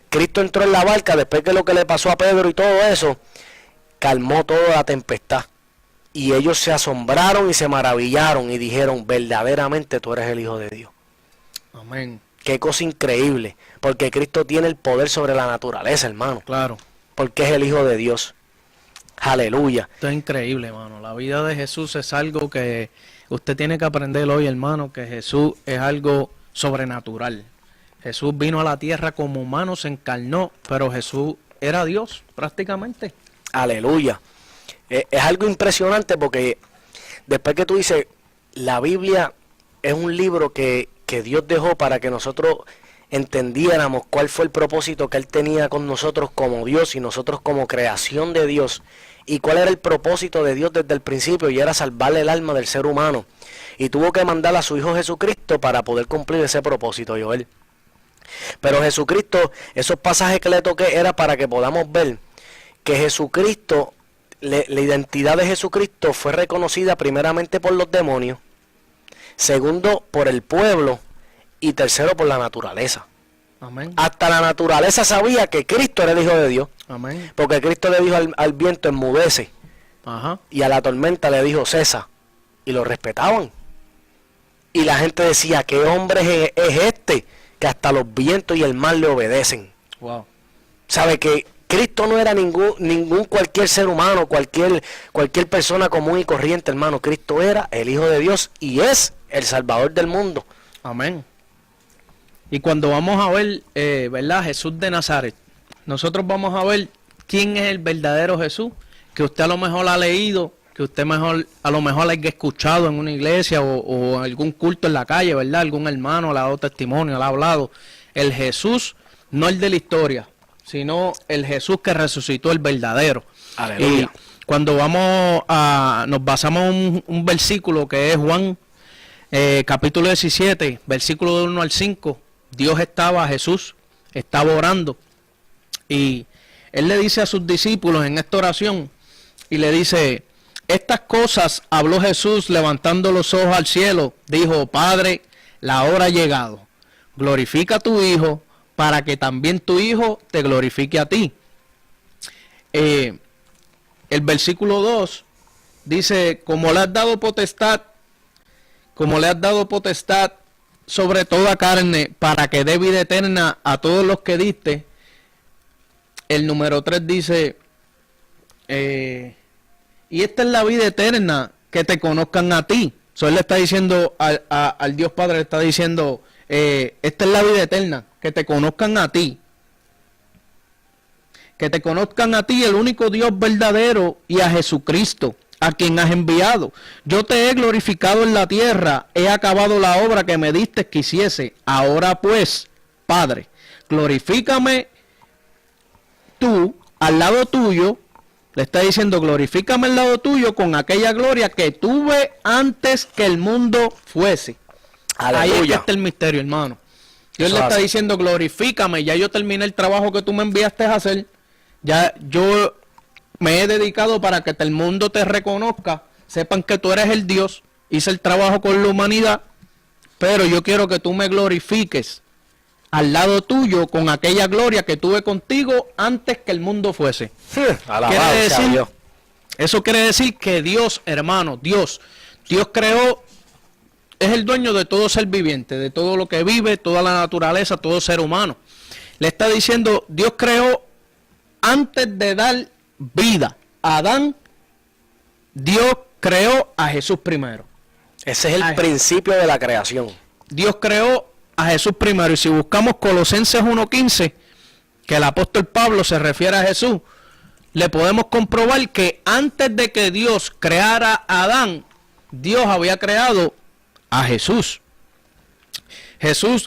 Cristo entró en la barca, después de lo que le pasó a Pedro y todo eso, calmó toda la tempestad. Y ellos se asombraron y se maravillaron y dijeron, verdaderamente tú eres el Hijo de Dios. Amén. Qué cosa increíble, porque Cristo tiene el poder sobre la naturaleza, hermano. Claro. Porque es el Hijo de Dios. Aleluya. Esto es increíble, hermano. La vida de Jesús es algo que usted tiene que aprender hoy, hermano, que Jesús es algo sobrenatural. Jesús vino a la tierra como humano, se encarnó, pero Jesús era Dios prácticamente. Aleluya. Es algo impresionante porque después que tú dices, la Biblia es un libro que Dios dejó para que nosotros entendiéramos cuál fue el propósito que Él tenía con nosotros como Dios y nosotros como creación de Dios, y cuál era el propósito de Dios desde el principio, y era salvarle el alma del ser humano, y tuvo que mandar a su Hijo Jesucristo para poder cumplir ese propósito, Joel. Pero Jesucristo, esos pasajes que le toqué era para que podamos ver que Jesucristo, la identidad de Jesucristo fue reconocida primeramente por los demonios, segundo por el pueblo, y tercero por la naturaleza. Amén. Hasta la naturaleza sabía que Cristo era el Hijo de Dios. Amén. Porque Cristo le dijo al viento, enmudece. Ajá. Y a la tormenta le dijo, cesa. Y lo respetaban. Y la gente decía, ¿qué hombre es este? Que hasta los vientos y el mar le obedecen. Wow. ¿Sabe que Cristo no era ningún cualquier ser humano, cualquier persona común y corriente, hermano? Cristo era el Hijo de Dios y es el Salvador del mundo. Amén. Y cuando vamos a ver, ¿verdad? Jesús de Nazaret, nosotros vamos a ver quién es el verdadero Jesús, que usted a lo mejor ha leído, que usted a lo mejor haya escuchado en una iglesia o algún culto en la calle, ¿verdad? Algún hermano le ha dado testimonio, le ha hablado. El Jesús, no el de la historia, sino el Jesús que resucitó, el verdadero. Aleluya. Y cuando nos basamos en un versículo que es Juan, capítulo 17, versículo de 1 al 5, Jesús estaba orando y Él le dice a sus discípulos en esta oración y le dice, estas cosas habló Jesús levantando los ojos al cielo, dijo, Padre, la hora ha llegado, glorifica a tu Hijo para que también tu Hijo te glorifique a ti. El versículo 2 dice, como le has dado potestad sobre toda carne, para que dé vida eterna a todos los que diste. El número 3 dice, y esta es la vida eterna, que te conozcan a ti. Él le está diciendo al Dios Padre, le está diciendo, esta es la vida eterna, que te conozcan a ti. Que te conozcan a ti, el único Dios verdadero, y a Jesucristo, a quien has enviado. Yo te he glorificado en la tierra, he acabado la obra que me diste que hiciese. Ahora pues, Padre, glorifícame tú al lado tuyo. Le está diciendo, glorifícame al lado tuyo con aquella gloria que tuve antes que el mundo fuese. Aleluya. Ahí es que está el misterio, hermano. Dios le está diciendo, glorifícame, ya yo terminé el trabajo que tú me enviaste a hacer. Ya yo me he dedicado para que el mundo te reconozca, sepan que tú eres el Dios, hice el trabajo con la humanidad, pero yo quiero que tú me glorifiques al lado tuyo con aquella gloria que tuve contigo antes que el mundo fuese. Eso quiere decir que Dios, hermano, Dios creó, es el dueño de todo ser viviente, de todo lo que vive, toda la naturaleza, todo ser humano. Le está diciendo, Dios creó antes de dar vida a Adán, Dios creó a Jesús primero. Ese es el principio de la creación. Dios creó a Jesús primero. Y si buscamos Colosenses 1:15, que el apóstol Pablo se refiere a Jesús, le podemos comprobar que antes de que Dios creara a Adán, Dios había creado a Jesús.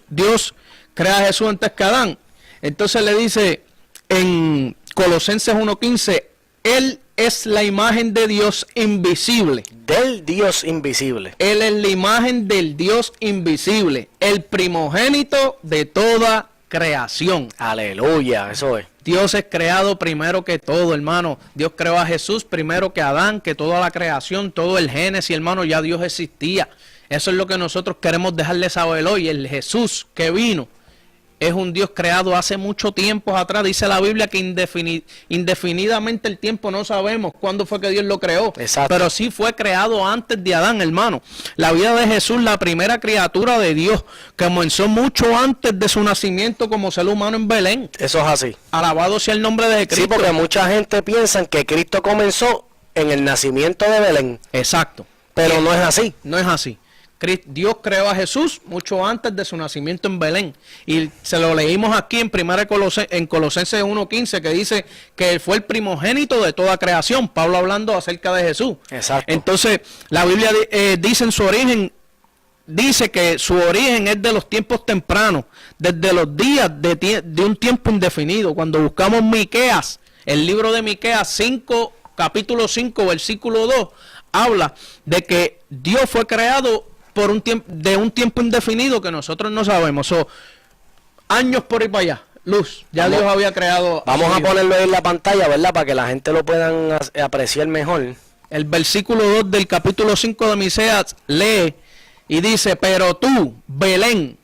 Dios crea a Jesús antes que a Adán. Entonces le dice en Colosenses 1:15, Él es la imagen de Dios invisible. Del Dios invisible. Él es la imagen del Dios invisible, el primogénito de toda creación. Aleluya, eso es. Dios es creado primero que todo, hermano. Dios creó a Jesús primero que a Adán, que toda la creación, todo el Génesis, hermano, ya Dios existía. Eso es lo que nosotros queremos dejarle saber hoy. El Jesús que vino es un Dios creado hace mucho tiempo atrás. Dice la Biblia que indefinidamente el tiempo no sabemos cuándo fue que Dios lo creó. Exacto. Pero sí fue creado antes de Adán, hermano. La vida de Jesús, la primera criatura de Dios, que comenzó mucho antes de su nacimiento como ser humano en Belén. Eso es así. Alabado sea el nombre de Cristo. Sí, porque mucha gente piensa que Cristo comenzó en el nacimiento de Belén. Exacto. Pero no es así. No es así. Dios creó a Jesús mucho antes de su nacimiento en Belén. Y se lo leímos aquí en Colosenses 1:15, que dice que él fue el primogénito de toda creación. Pablo hablando acerca de Jesús. Exacto. Entonces, la Biblia dice en su origen, dice que su origen es de los tiempos tempranos, desde los días de un tiempo indefinido. Cuando buscamos Miqueas, el libro de Miqueas 5, capítulo 5, versículo 2, habla de que Dios fue creado por un tiempo indefinido que nosotros no sabemos. Años por ahí para allá. Luz, ya Dios había creado. Vamos a ponerlo ahí en la pantalla, ¿verdad? Para que la gente lo puedan apreciar mejor. El versículo 2 del capítulo 5 de Miqueas lee y dice: pero tú, Belén,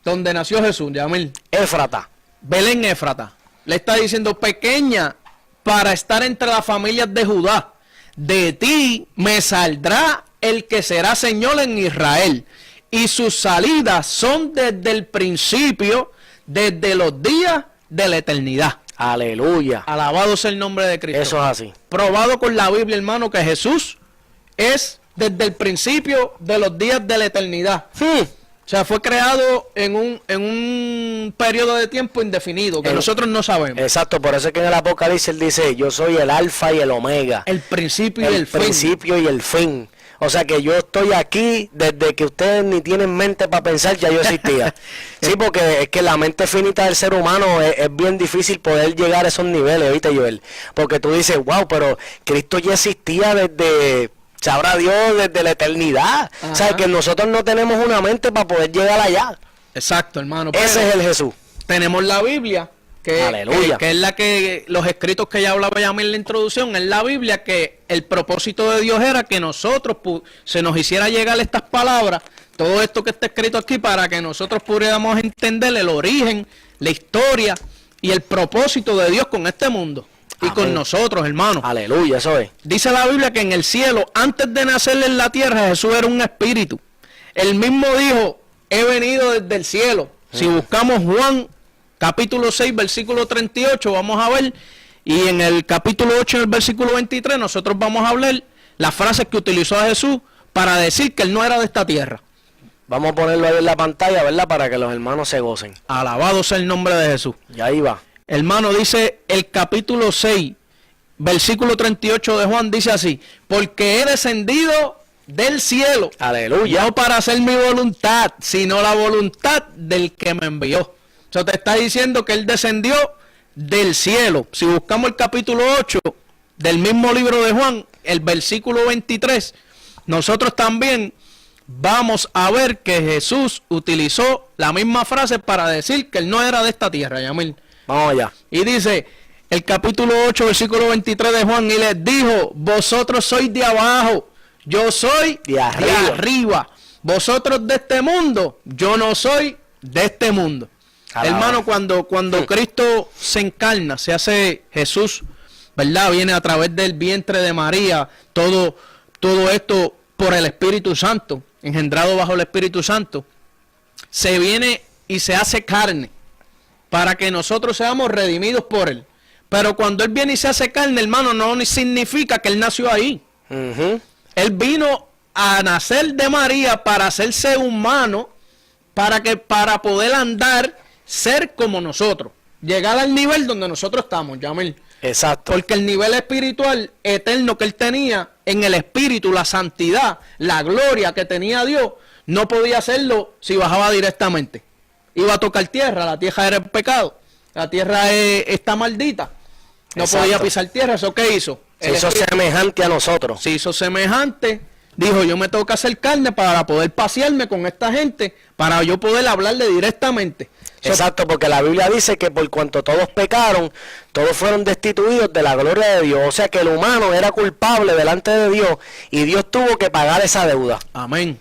donde nació Jesús, Yamil, Éfrata. Belén Éfrata, le está diciendo: pequeña para estar entre las familias de Judá, de ti me saldrá el que será Señor en Israel, y sus salidas son desde el principio, desde los días de la eternidad. Aleluya. Alabado sea el nombre de Cristo. Eso es así. Probado con la Biblia, hermano, que Jesús es desde el principio de los días de la eternidad. O sea, fue creado en un periodo de tiempo indefinido, que nosotros no sabemos. Exacto, por eso es que en el Apocalipsis él dice: yo soy el alfa y el omega. El principio y el fin. El principio y el fin. O sea que yo estoy aquí desde que ustedes ni tienen mente para pensar, ya yo existía. Sí, porque es que la mente finita del ser humano es bien difícil poder llegar a esos niveles, ¿viste, Joel? Porque tú dices: wow, pero Cristo ya existía desde, sabrá Dios, desde la eternidad. Ajá. O sea que nosotros no tenemos una mente para poder llegar allá. Exacto, hermano. Ese es el Jesús. Tenemos la Biblia, Aleluya. que es la que los escritos que ya hablaba ya en la introducción, es la Biblia, que el propósito de Dios era que nosotros se nos hiciera llegar estas palabras, todo esto que está escrito aquí, para que nosotros pudiéramos entender el origen, la historia y el propósito de Dios con este mundo y Amén. con nosotros, hermanos. Aleluya, eso es. Dice la Biblia que en el cielo, antes de nacer en la tierra, Jesús era un espíritu. Él mismo dijo: he venido desde el cielo. Si buscamos Juan capítulo 6, versículo 38, vamos a ver, y en el capítulo 8, en el versículo 23, nosotros vamos a hablar las frases que utilizó a Jesús para decir que él no era de esta tierra. Vamos a ponerlo ahí en la pantalla, ¿verdad? Para que los hermanos se gocen. Alabado sea el nombre de Jesús. Y ahí va. Hermano, dice el capítulo 6, versículo 38 de Juan, dice así: porque he descendido del cielo, Aleluya. no para hacer mi voluntad, sino la voluntad del que me envió. Eso te está diciendo que él descendió del cielo. Si buscamos el capítulo 8 del mismo libro de Juan, el versículo 23, nosotros también vamos a ver que Jesús utilizó la misma frase para decir que él no era de esta tierra, Yamil. Vamos allá. Y dice el capítulo 8, versículo 23 de Juan: y les dijo: vosotros sois de abajo, yo soy de arriba. Vosotros de este mundo, yo no soy de este mundo. Hermano, cuando Cristo se encarna, se hace Jesús, ¿verdad? Viene a través del vientre de María, todo esto por el Espíritu Santo, engendrado bajo el Espíritu Santo, se viene y se hace carne para que nosotros seamos redimidos por él. Pero cuando él viene y se hace carne, hermano, no significa que él nació ahí. Él vino a nacer de María para hacerse humano, para poder andar, ser como nosotros, llegar al nivel donde nosotros estamos, Yamil. Exacto. Porque el nivel espiritual eterno que él tenía en el espíritu, la santidad, la gloria que tenía Dios, no podía hacerlo si bajaba directamente. Iba a tocar tierra, la tierra era el pecado, la tierra está maldita. No Exacto. podía pisar tierra. ¿Eso qué hizo? Se hizo semejante a nosotros. Se hizo semejante. Dijo: yo me tengo que hacer carne para poder pasearme con esta gente, para yo poder hablarle directamente. Exacto, porque la Biblia dice que por cuanto todos pecaron, todos fueron destituidos de la gloria de Dios. O sea que el humano era culpable delante de Dios y Dios tuvo que pagar esa deuda. Amén.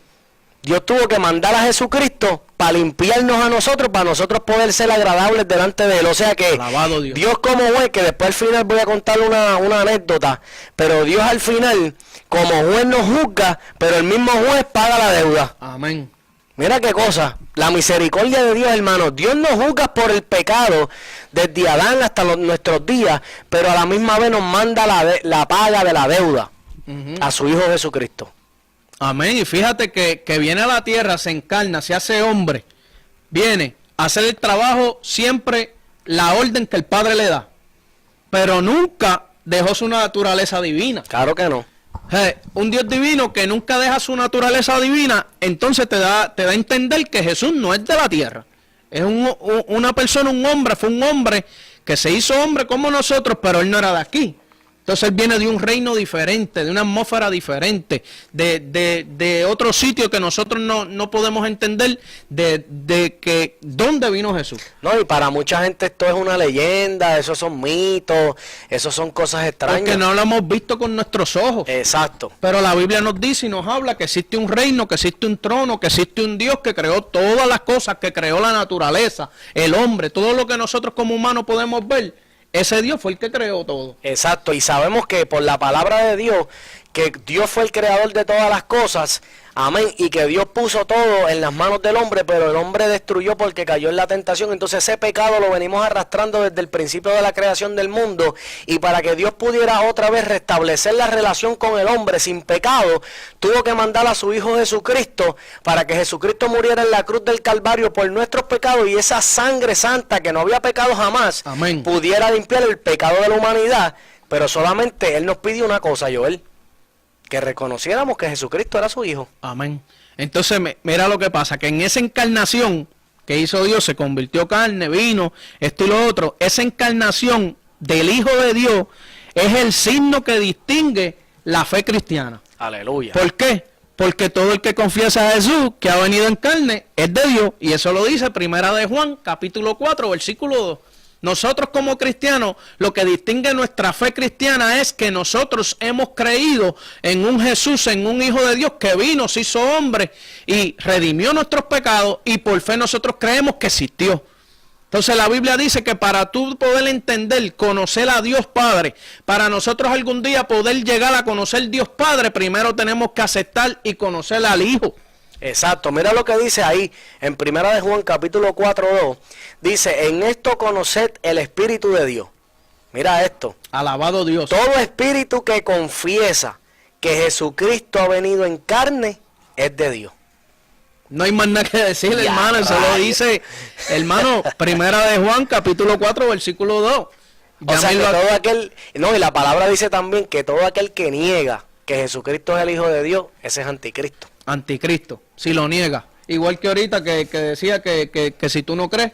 Dios tuvo que mandar a Jesucristo para limpiarnos a nosotros, para nosotros poder ser agradables delante de Él. O sea que Alabado Dios. Dios como juez, que después al final voy a contar una anécdota, pero Dios al final como juez nos juzga, pero el mismo juez paga la deuda. Amén. Mira qué cosa, la misericordia de Dios, hermano. Dios nos juzga por el pecado desde Adán hasta nuestros días, pero a la misma vez nos manda la paga de la deuda a su Hijo Jesucristo. Amén. Y fíjate que viene a la tierra, se encarna, se hace hombre, viene a hacer el trabajo siempre la orden que el Padre le da, pero nunca dejó su naturaleza divina. Claro que no. Un Dios divino que nunca deja su naturaleza divina, entonces te da a entender que Jesús no es de la tierra. Es una persona, un hombre, fue un hombre que se hizo hombre como nosotros, pero él no era de aquí. Entonces él viene de un reino diferente, de una atmósfera diferente, de otro sitio que nosotros no podemos entender, de que dónde vino Jesús. No, y para mucha gente esto es una leyenda, esos son mitos, esos son cosas extrañas. Porque no lo hemos visto con nuestros ojos. Exacto. Pero la Biblia nos dice y nos habla que existe un reino, que existe un trono, que existe un Dios que creó todas las cosas, que creó la naturaleza, el hombre, todo lo que nosotros como humanos podemos ver. Ese Dios fue el que creó todo. Exacto, y sabemos que por la palabra de Dios, que Dios fue el creador de todas las cosas, amén, y que Dios puso todo en las manos del hombre, pero el hombre destruyó porque cayó en la tentación. Entonces ese pecado lo venimos arrastrando desde el principio de la creación del mundo, y para que Dios pudiera otra vez restablecer la relación con el hombre sin pecado, tuvo que mandar a su Hijo Jesucristo para que Jesucristo muriera en la cruz del Calvario por nuestros pecados, y esa sangre santa que no había pecado jamás, amén, pudiera limpiar el pecado de la humanidad. Pero solamente Él nos pidió una cosa, Joel: que reconociéramos que Jesucristo era su Hijo. Amén. Entonces, mira lo que pasa, que en esa encarnación que hizo Dios, se convirtió carne, vino, esto y lo otro, esa encarnación del Hijo de Dios es el signo que distingue la fe cristiana. Aleluya. ¿Por qué? Porque todo el que confiesa a Jesús, que ha venido en carne, es de Dios. Y eso lo dice Primera de Juan, capítulo 4, versículo 2. Nosotros como cristianos, lo que distingue nuestra fe cristiana es que nosotros hemos creído en un Jesús, en un Hijo de Dios que vino, se hizo hombre y redimió nuestros pecados, y por fe nosotros creemos que existió. Entonces la Biblia dice que para tú poder entender, conocer a Dios Padre, para nosotros algún día poder llegar a conocer Dios Padre, primero tenemos que aceptar y conocer al Hijo. Exacto, mira lo que dice ahí en Primera de Juan capítulo 4:2. Dice: en esto conoced el Espíritu de Dios. Mira esto. Alabado Dios. Todo espíritu que confiesa que Jesucristo ha venido en carne es de Dios. No hay más nada que decir, Ya, hermano. Eso lo dice, hermano, Primera de Juan capítulo 4, versículo 2. O sea que todo aquel, no, y la palabra dice también que todo aquel que niega que Jesucristo es el Hijo de Dios, ese es anticristo. Anticristo, si lo niega. Igual que ahorita que decía que si tú no crees,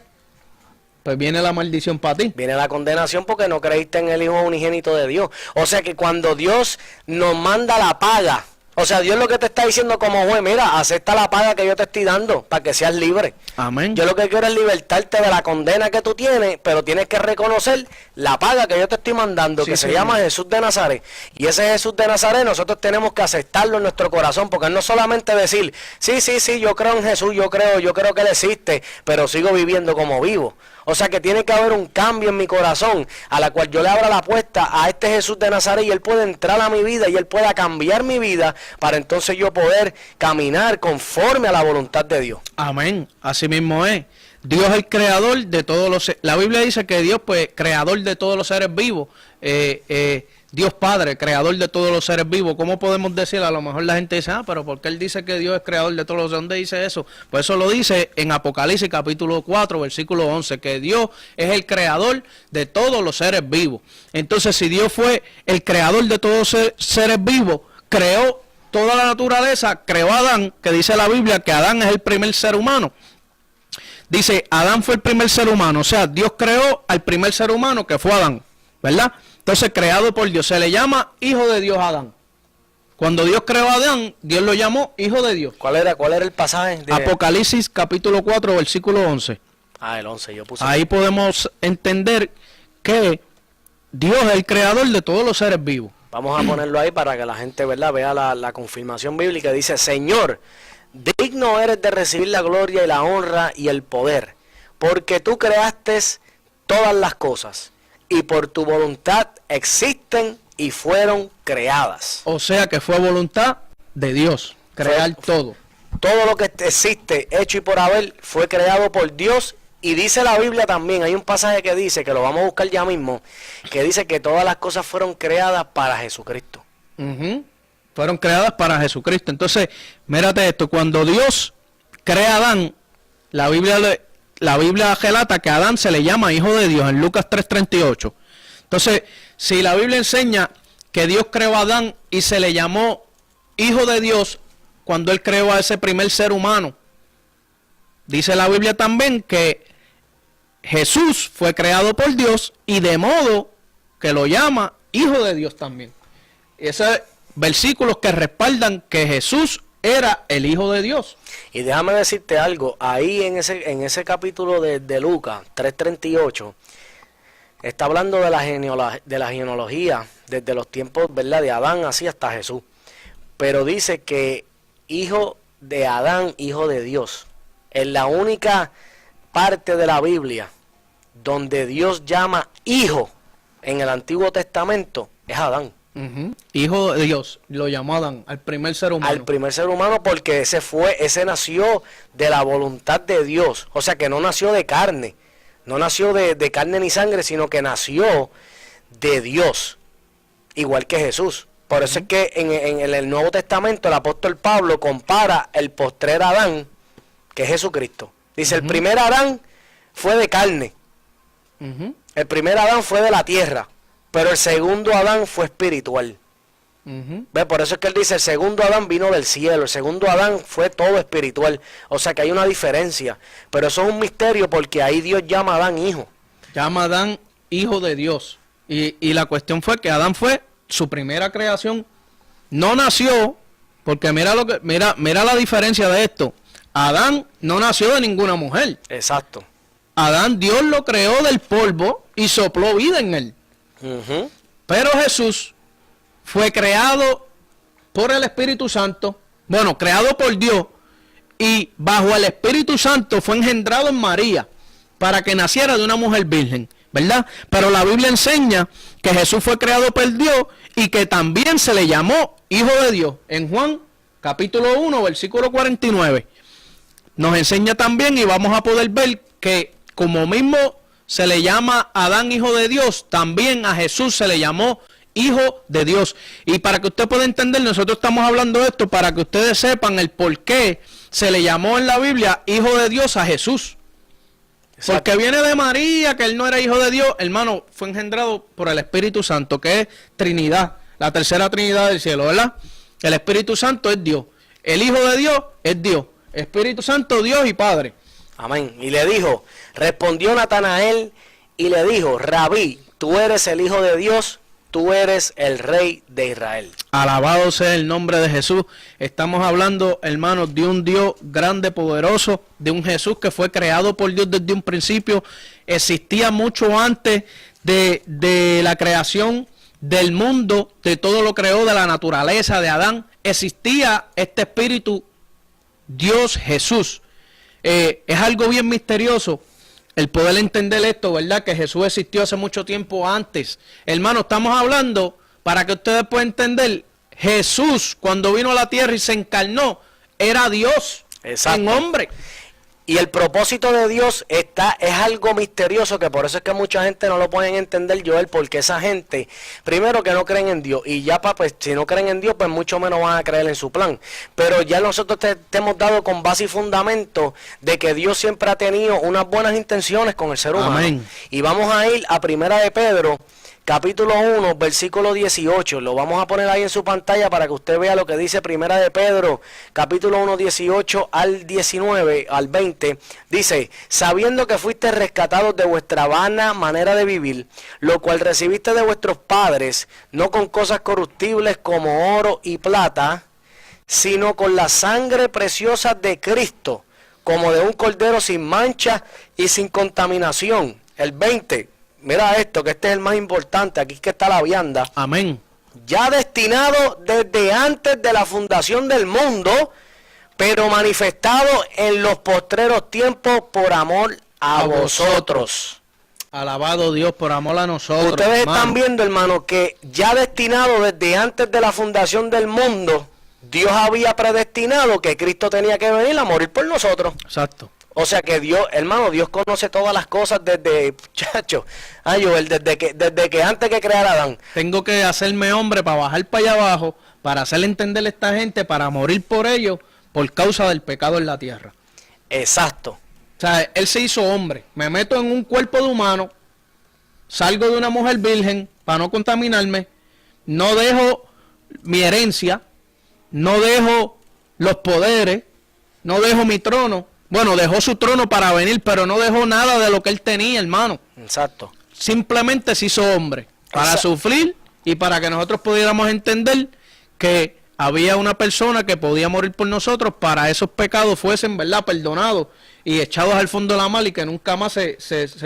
pues viene la maldición para ti. Viene la condenación porque no creíste en el Hijo unigénito de Dios. O sea que cuando Dios nos manda la paga, o sea, Dios lo que te está diciendo como juez: mira, acepta la paga que yo te estoy dando para que seas libre. Amén. Yo lo que quiero es libertarte de la condena que tú tienes, pero tienes que reconocer la paga que yo te estoy mandando, Sí, que se señor. llama Jesús de Nazaret. Y ese Jesús de Nazaret nosotros tenemos que aceptarlo en nuestro corazón, porque no solamente decir: sí, yo creo en Jesús, yo creo que Él existe, pero sigo viviendo como vivo. O sea que tiene que haber un cambio en mi corazón, a la cual yo le abra la puerta a este Jesús de Nazaret, y Él puede entrar a mi vida y Él pueda cambiar mi vida, para entonces yo poder caminar conforme a la voluntad de Dios. Amén. Así mismo es. Dios es el creador de todos los seres. La Biblia dice que Dios, pues, creador de todos los seres vivos. Dios Padre, creador de todos los seres vivos. ¿Cómo podemos decir? A lo mejor la gente dice: pero ¿por qué Él dice que Dios es creador de todos los seres? ¿Dónde dice eso? Pues eso lo dice en Apocalipsis capítulo 4, versículo 11, que Dios es el creador de todos los seres vivos. Entonces, si Dios fue el creador de todos los seres vivos, creó toda la naturaleza, creó a Adán, que dice la Biblia que Adán es el primer ser humano. Dice, Adán fue el primer ser humano, o sea, Dios creó al primer ser humano, que fue Adán, ¿verdad? Entonces, creado por Dios, se le llama hijo de Dios a Adán. Cuando Dios creó a Adán, Dios lo llamó hijo de Dios. ¿Cuál era el pasaje? Apocalipsis capítulo 4, versículo 11. Ah, el 11, yo puse. Ahí podemos entender que Dios es el creador de todos los seres vivos. Vamos a ponerlo ahí para que la gente, ¿verdad?, vea la confirmación bíblica. Dice: Señor, digno eres de recibir la gloria y la honra y el poder, porque tú creaste todas las cosas, y por tu voluntad existen y fueron creadas. O sea que fue voluntad de Dios crear todo. Todo lo que existe, hecho y por haber, fue creado por Dios. Y dice la Biblia también, hay un pasaje que dice, que lo vamos a buscar ya mismo, que dice que todas las cosas fueron creadas para Jesucristo. Fueron creadas para Jesucristo. Entonces, mírate esto, cuando Dios crea a Adán, la Biblia relata que a Adán se le llama hijo de Dios en Lucas 3:38. Entonces, si la Biblia enseña que Dios creó a Adán y se le llamó hijo de Dios cuando él creó a ese primer ser humano, dice la Biblia también que Jesús fue creado por Dios y de modo que lo llama hijo de Dios también. Esos versículos que respaldan que Jesús era el hijo de Dios. Y déjame decirte algo, ahí en ese capítulo de Lucas 3:38, está hablando de la genealogía desde los tiempos, ¿verdad?, de Adán así hasta Jesús. Pero dice que hijo de Adán, hijo de Dios. Es la única parte de la Biblia donde Dios llama hijo en el Antiguo Testamento, es Adán. Hijo de Dios, lo llamó Adán, al primer ser humano. Al primer ser humano, porque ese nació de la voluntad de Dios. O sea que no nació de carne, no nació de carne ni sangre, sino que nació de Dios, igual que Jesús. Por eso es que en el Nuevo Testamento el apóstol Pablo compara el postrer Adán, que es Jesucristo. Dice, el primer Adán fue de carne, el primer Adán fue de la tierra, pero el segundo Adán fue espiritual. ¿Ve? Por eso es que él dice, el segundo Adán vino del cielo, el segundo Adán fue todo espiritual. O sea que hay una diferencia, pero eso es un misterio porque ahí Dios llama a Adán hijo. Llama a Adán hijo de Dios. Y la cuestión fue que Adán fue su primera creación. No nació, porque mira la diferencia de esto. Adán no nació de ninguna mujer. Exacto. Adán, Dios lo creó del polvo y sopló vida en él. Pero Jesús fue creado por el Espíritu Santo, bueno, creado por Dios, y bajo el Espíritu Santo fue engendrado en María, para que naciera de una mujer virgen, ¿verdad? Pero la Biblia enseña que Jesús fue creado por Dios y que también se le llamó Hijo de Dios. En Juan, capítulo 1, versículo 49, nos enseña también, y vamos a poder ver que como mismo se le llama a Adán hijo de Dios, también a Jesús se le llamó hijo de Dios. Y para que usted pueda entender, nosotros estamos hablando de esto para que ustedes sepan el por qué se le llamó en la Biblia hijo de Dios a Jesús. Exacto. Porque viene de María, que él no era hijo de Dios, hermano, fue engendrado por el Espíritu Santo, que es Trinidad, la tercera Trinidad del cielo, ¿verdad? El Espíritu Santo es Dios, el Hijo de Dios es Dios, Espíritu Santo, Dios y Padre. Amén. Y le dijo, respondió Natanael y le dijo, Rabí, tú eres el Hijo de Dios, tú eres el Rey de Israel. Alabado sea el nombre de Jesús. Estamos hablando, hermanos, de un Dios grande, poderoso, de un Jesús que fue creado por Dios desde un principio. Existía mucho antes de la creación del mundo, de todo lo creó, de la naturaleza, de Adán. Existía este Espíritu, Dios Jesús. Es algo bien misterioso el poder entender esto, ¿verdad? Que Jesús existió hace mucho tiempo antes. Hermano, estamos hablando, para que ustedes puedan entender, Jesús cuando vino a la tierra y se encarnó, era Dios. Exacto. En hombre. Y el propósito de Dios es algo misterioso, que por eso es que mucha gente no lo pueden entender, Joel, porque esa gente, primero que no creen en Dios, y ya pues si no creen en Dios, pues mucho menos van a creer en su plan. Pero ya nosotros te hemos dado con base y fundamento de que Dios siempre ha tenido unas buenas intenciones con el ser humano. Amén. Y vamos a ir a Primera de Pedro, capítulo 1, versículo 18, lo vamos a poner ahí en su pantalla para que usted vea lo que dice Primera de Pedro, capítulo 1, 18 al 19, al 20, dice, sabiendo que fuiste rescatados de vuestra vana manera de vivir, lo cual recibiste de vuestros padres, no con cosas corruptibles como oro y plata, sino con la sangre preciosa de Cristo, como de un cordero sin mancha y sin contaminación. El 20, mira esto, que este es el más importante, aquí es que está la vianda. Amén. Ya destinado desde antes de la fundación del mundo, pero manifestado en los postreros tiempos por amor a vosotros. Alabado Dios por amor a nosotros. Ustedes hermano. están viendo, hermano, que ya destinado desde antes de la fundación del mundo, Dios había predestinado que Cristo tenía que venir a morir por nosotros. Exacto. O sea que Dios, hermano, Dios conoce todas las cosas desde, chacho, ay, Joel, desde que antes que creara Adán. Tengo que hacerme hombre para bajar para allá abajo, para hacerle entender a esta gente, para morir por ellos, por causa del pecado en la tierra. Exacto. O sea, Él se hizo hombre. Me meto en un cuerpo de humano, salgo de una mujer virgen para no contaminarme, no dejo mi herencia, no dejo los poderes, no dejo mi trono. Bueno, dejó su trono para venir, pero no dejó nada de lo que Él tenía, hermano. Exacto. Simplemente se hizo hombre para sufrir y para que nosotros pudiéramos entender que había una persona que podía morir por nosotros para esos pecados fuesen, ¿verdad?, perdonados y echados al fondo de la mar y que nunca más se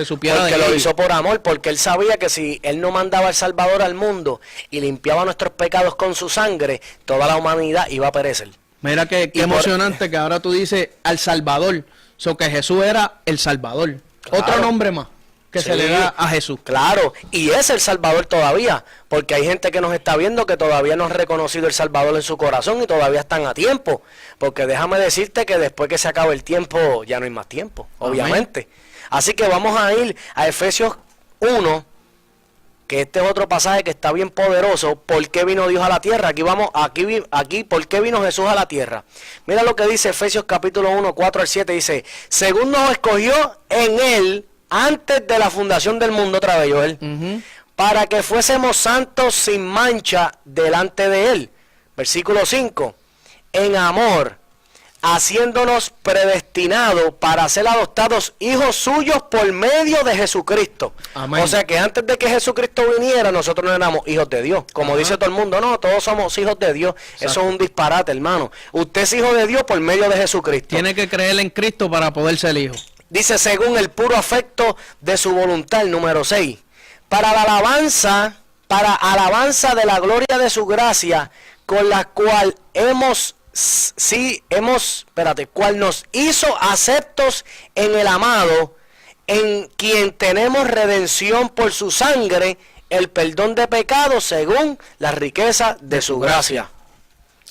supiera de Porque ellos. lo hizo por amor, porque Él sabía que si Él no mandaba al Salvador al mundo y limpiaba nuestros pecados con su sangre, toda la humanidad iba a perecer. Mira qué emocionante que ahora tú dices al Salvador, que Jesús era el Salvador. Claro. Otro nombre más que se Sí, le da a Jesús. Claro, y es el Salvador todavía, porque hay gente que nos está viendo que todavía no ha reconocido el Salvador en su corazón y todavía están a tiempo, porque déjame decirte que después que se acabe el tiempo ya no hay más tiempo, obviamente. Así que vamos a ir a Efesios 1, que este es otro pasaje que está bien poderoso. ¿Por qué vino Dios a la tierra? Aquí, ¿por qué vino Jesús a la tierra? Mira lo que dice Efesios capítulo 1, 4 al 7, dice, según nos escogió en Él, antes de la fundación del mundo, otra vez, Joel, para que fuésemos santos sin mancha delante de Él. Versículo 5, en amor, haciéndonos predestinados para ser adoptados hijos suyos por medio de Jesucristo. Amén. O sea que antes de que Jesucristo viniera, nosotros no éramos hijos de Dios. Como dice todo el mundo, no, todos somos hijos de Dios. Exacto. Eso es un disparate, hermano. Usted es hijo de Dios por medio de Jesucristo. Tiene que creer en Cristo para poder ser hijo. Dice, según el puro afecto de su voluntad, el número 6, para alabanza de la gloria de su gracia, con la cual cual nos hizo aceptos en el amado, en quien tenemos redención por su sangre, el perdón de pecados según la riqueza de su gracia.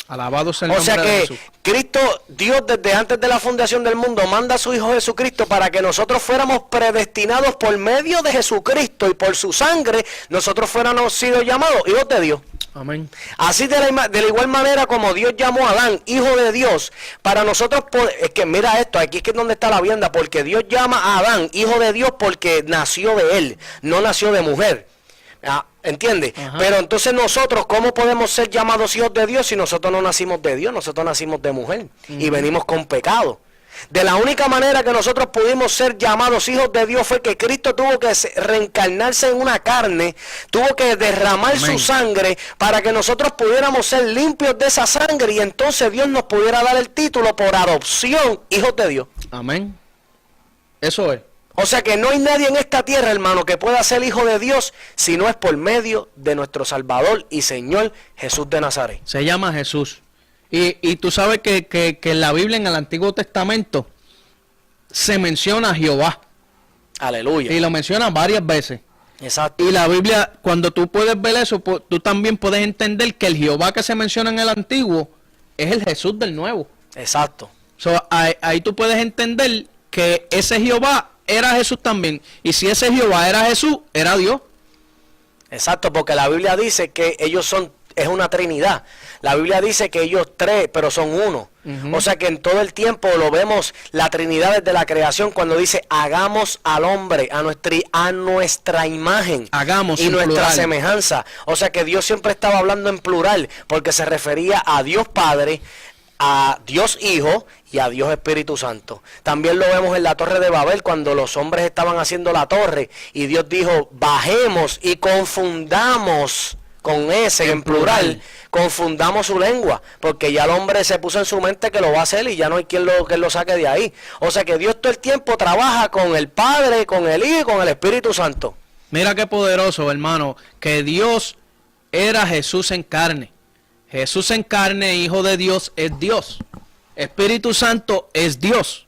Alabado sea el nombre de Jesús. Cristo, Dios desde antes de la fundación del mundo manda a su Hijo Jesucristo para que nosotros fuéramos predestinados por medio de Jesucristo y por su sangre, nosotros fuéramos sido llamados hijos de Dios. Amén. Así de la igual manera como Dios llamó a Adán hijo de Dios, para nosotros, es que mira esto, aquí es que es donde está la vianda, porque Dios llama a Adán hijo de Dios porque nació de él, no nació de mujer. ¿Entiendes? Pero entonces nosotros, ¿cómo podemos ser llamados hijos de Dios si nosotros no nacimos de Dios? Nosotros nacimos de mujer y venimos con pecado. De la única manera que nosotros pudimos ser llamados hijos de Dios fue que Cristo tuvo que reencarnarse en una carne, tuvo que derramar su sangre para que nosotros pudiéramos ser limpios de esa sangre y entonces Dios nos pudiera dar el título por adopción, hijos de Dios. Amén. Eso es. O sea que no hay nadie en esta tierra, hermano, que pueda ser hijo de Dios si no es por medio de nuestro Salvador y Señor Jesús de Nazaret. Se llama Jesús. Y tú sabes que en la Biblia, en el Antiguo Testamento, se menciona a Jehová. Aleluya. Y lo menciona varias veces. Exacto. Y la Biblia, cuando tú puedes ver eso, tú también puedes entender que el Jehová que se menciona en el Antiguo es el Jesús del Nuevo. Exacto. Ahí tú puedes entender que ese Jehová era Jesús también. Y si ese Jehová era Jesús, era Dios. Exacto, porque la Biblia dice que es una trinidad. La Biblia dice que ellos tres, pero son uno. O sea que en todo el tiempo lo vemos, la Trinidad desde la creación, cuando dice, hagamos al hombre a nuestra imagen. Hagamos y nuestra plural. semejanza. O sea que Dios siempre estaba hablando en plural, porque se refería a Dios Padre, a Dios Hijo y a Dios Espíritu Santo. También lo vemos en la Torre de Babel, cuando los hombres estaban haciendo la torre y Dios dijo, bajemos y confundamos con S en plural, confundamos su lengua, porque ya el hombre se puso en su mente que lo va a hacer y ya no hay quien lo saque de ahí. O sea que Dios todo el tiempo trabaja con el Padre, con el Hijo y con el Espíritu Santo. Mira qué poderoso, hermano, que Dios era Jesús en carne. Jesús en carne, Hijo de Dios, es Dios. Espíritu Santo es Dios.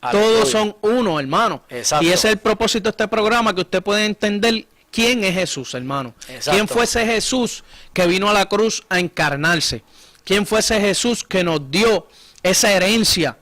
Aleluya. Todos son uno, hermano. Exacto. Y ese es el propósito de este programa, que usted puede entender quién es Jesús, hermano. Exacto. ¿Quién fue ese Jesús que vino a la cruz a encarnarse? ¿Quién fue ese Jesús que nos dio esa herencia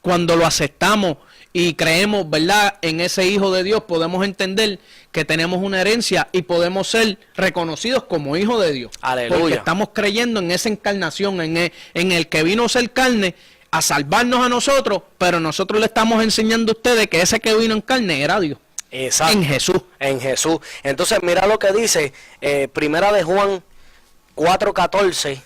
cuando lo aceptamos y creemos, ¿verdad?, en ese Hijo de Dios? Podemos entender que tenemos una herencia y podemos ser reconocidos como hijos de Dios. Aleluya. Porque estamos creyendo en esa encarnación, en el que vino a ser carne, a salvarnos a nosotros, pero nosotros le estamos enseñando a ustedes que ese que vino en carne era Dios. Exacto. En Jesús. En Jesús. Entonces mira lo que dice Primera de Juan 4:14.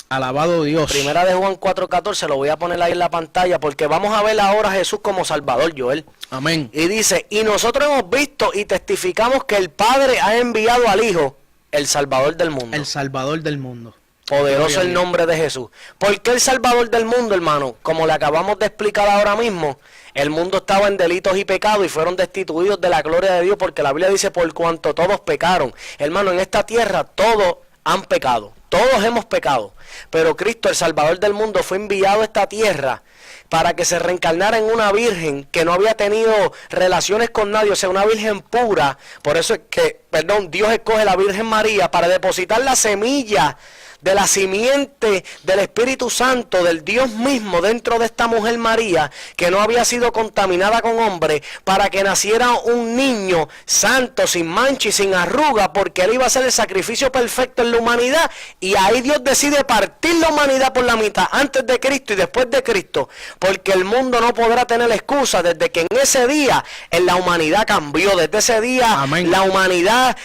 Alabado Dios. Primera de Juan 4:14, lo voy a poner ahí en la pantalla porque vamos a ver ahora a Jesús como Salvador, Joel. Amén. Y dice, y nosotros hemos visto y testificamos que el Padre ha enviado al Hijo, el Salvador del mundo. El Salvador del mundo. Poderoso el nombre de Jesús. ¿Por qué el Salvador del mundo, hermano? Como le acabamos de explicar ahora mismo, el mundo estaba en delitos y pecados y fueron destituidos de la gloria de Dios, porque la Biblia dice, por cuanto todos pecaron. Hermano, en esta tierra todos han pecado, todos hemos pecado, pero Cristo, el Salvador del mundo, fue enviado a esta tierra para que se reencarnara en una virgen que no había tenido relaciones con nadie, o sea, una virgen pura. Por eso es que, Dios escoge a la Virgen María para depositar la semilla de la simiente del Espíritu Santo, del Dios mismo, dentro de esta mujer María, que no había sido contaminada con hombre, para que naciera un niño santo, sin mancha y sin arruga, porque él iba a ser el sacrificio perfecto en la humanidad. Y ahí Dios decide partir la humanidad por la mitad, antes de Cristo y después de Cristo, porque el mundo no podrá tener excusa. Desde que en ese día en la humanidad cambió, desde ese día Amén. La humanidad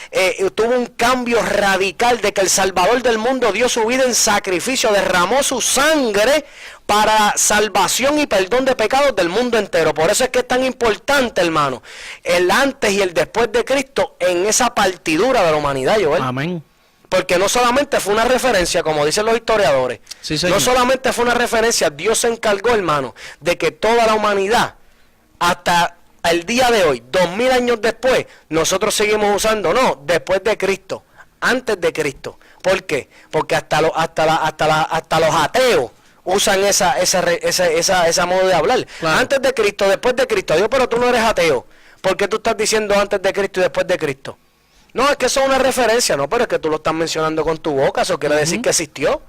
tuvo un cambio radical, de que el Salvador del mundo dio su vida en sacrificio, derramó su sangre para salvación y perdón de pecados del mundo entero. Por eso es que es tan importante, hermano, el antes y el después de Cristo en esa partidura de la humanidad, Joel. Amén. Porque no solamente fue una referencia, como dicen los historiadores, Sí, señor. no solamente fue una referencia, Dios se encargó, hermano, de que toda la humanidad, hasta el día de hoy, 2000 años después, nosotros seguimos usando, no, después de Cristo, antes de Cristo. ¿Por qué? Porque hasta los ateos usan esa modo de hablar. Claro. Antes de Cristo, después de Cristo. Dios, pero tú no eres ateo. ¿Por qué tú estás diciendo antes de Cristo y después de Cristo? No, es que eso es una referencia, no, pero es que tú lo estás mencionando con tu boca, eso quiere decir que existió.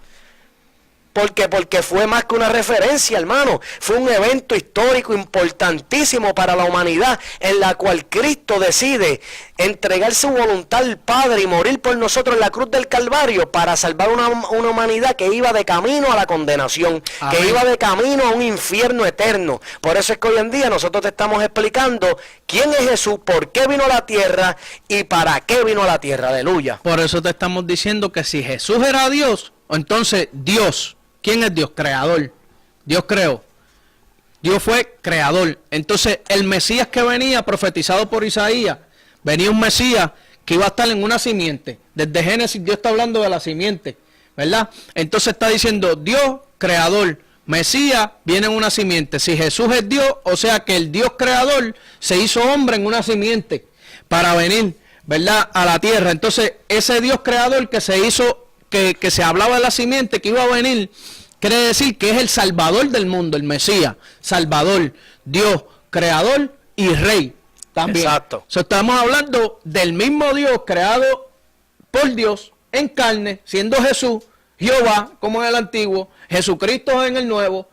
¿Por qué? Porque fue más que una referencia, hermano. Fue un evento histórico importantísimo para la humanidad, en la cual Cristo decide entregar su voluntad al Padre y morir por nosotros en la cruz del Calvario para salvar una humanidad que iba de camino a la condenación, Amén. que iba de camino a un infierno eterno. Por eso es que hoy en día nosotros te estamos explicando quién es Jesús, por qué vino a la tierra y para qué vino a la tierra. Aleluya. Por eso te estamos diciendo que si Jesús era Dios, entonces Dios, ¿quién es Dios? Creador. Dios creó. Dios fue creador. Entonces el Mesías que venía, profetizado por Isaías, venía un Mesías que iba a estar en una simiente. Desde Génesis Dios está hablando de la simiente, ¿verdad? Entonces está diciendo Dios, creador, Mesías viene en una simiente. Si Jesús es Dios, o sea que el Dios creador se hizo hombre en una simiente para venir, ¿verdad?, a la tierra. Entonces ese Dios creador que se hizo, que se hablaba de la simiente que iba a venir, quiere decir que es el Salvador del mundo, el Mesías, Salvador, Dios, Creador y Rey también. Exacto. Estamos hablando del mismo Dios creado por Dios en carne, siendo Jesús, Jehová, como en el antiguo, Jesucristo en el nuevo,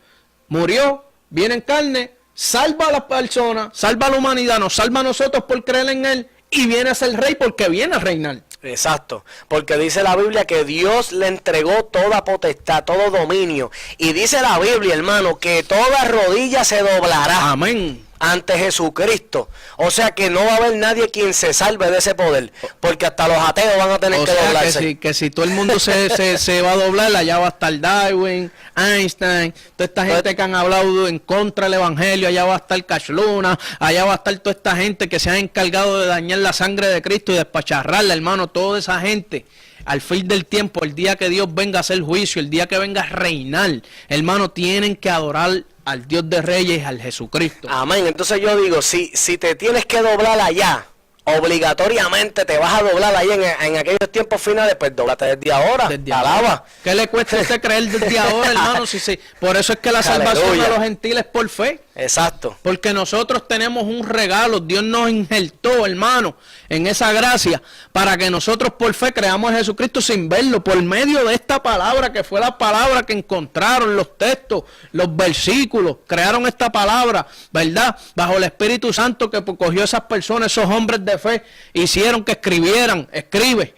murió, viene en carne, salva a las personas, salva a la humanidad, nos salva a nosotros por creer en Él, y viene a ser Rey porque viene a reinar. Exacto, porque dice la Biblia que Dios le entregó toda potestad, todo dominio. Y dice la Biblia, hermano, que toda rodilla se doblará Amén. ante Jesucristo. O sea que no va a haber nadie quien se salve de ese poder, porque hasta los ateos van a tener O que sea, doblarse. que si todo el mundo se va a doblar, allá va a estar Darwin, Einstein, toda esta gente que han hablado en contra del Evangelio, allá va a estar Cash Luna, allá va a estar toda esta gente que se ha encargado de dañar la sangre de Cristo y despacharrarla, hermano, toda esa gente al fin del tiempo, el día que Dios venga a hacer juicio, el día que venga a reinar, hermano, tienen que adorar al Dios de Reyes, al Jesucristo. Amén. Entonces yo digo, si te tienes que doblar allá, obligatoriamente te vas a doblar ahí en aquellos tiempos finales, pues doblate desde ahora. Desde alaba. ahora. ¿Qué le cuesta a usted creer desde ahora, hermano? Sí. Por eso es que la salvación Aleluya. de los gentiles es por fe. Exacto. Porque nosotros tenemos un regalo, Dios nos injertó, hermano, en esa gracia, para que nosotros por fe creamos en Jesucristo sin verlo, por medio de esta palabra, que fue la palabra que encontraron los textos, los versículos, crearon esta palabra, ¿verdad? Bajo el Espíritu Santo que cogió a esas personas, esos hombres de fe, hicieron que escribieran, escribe,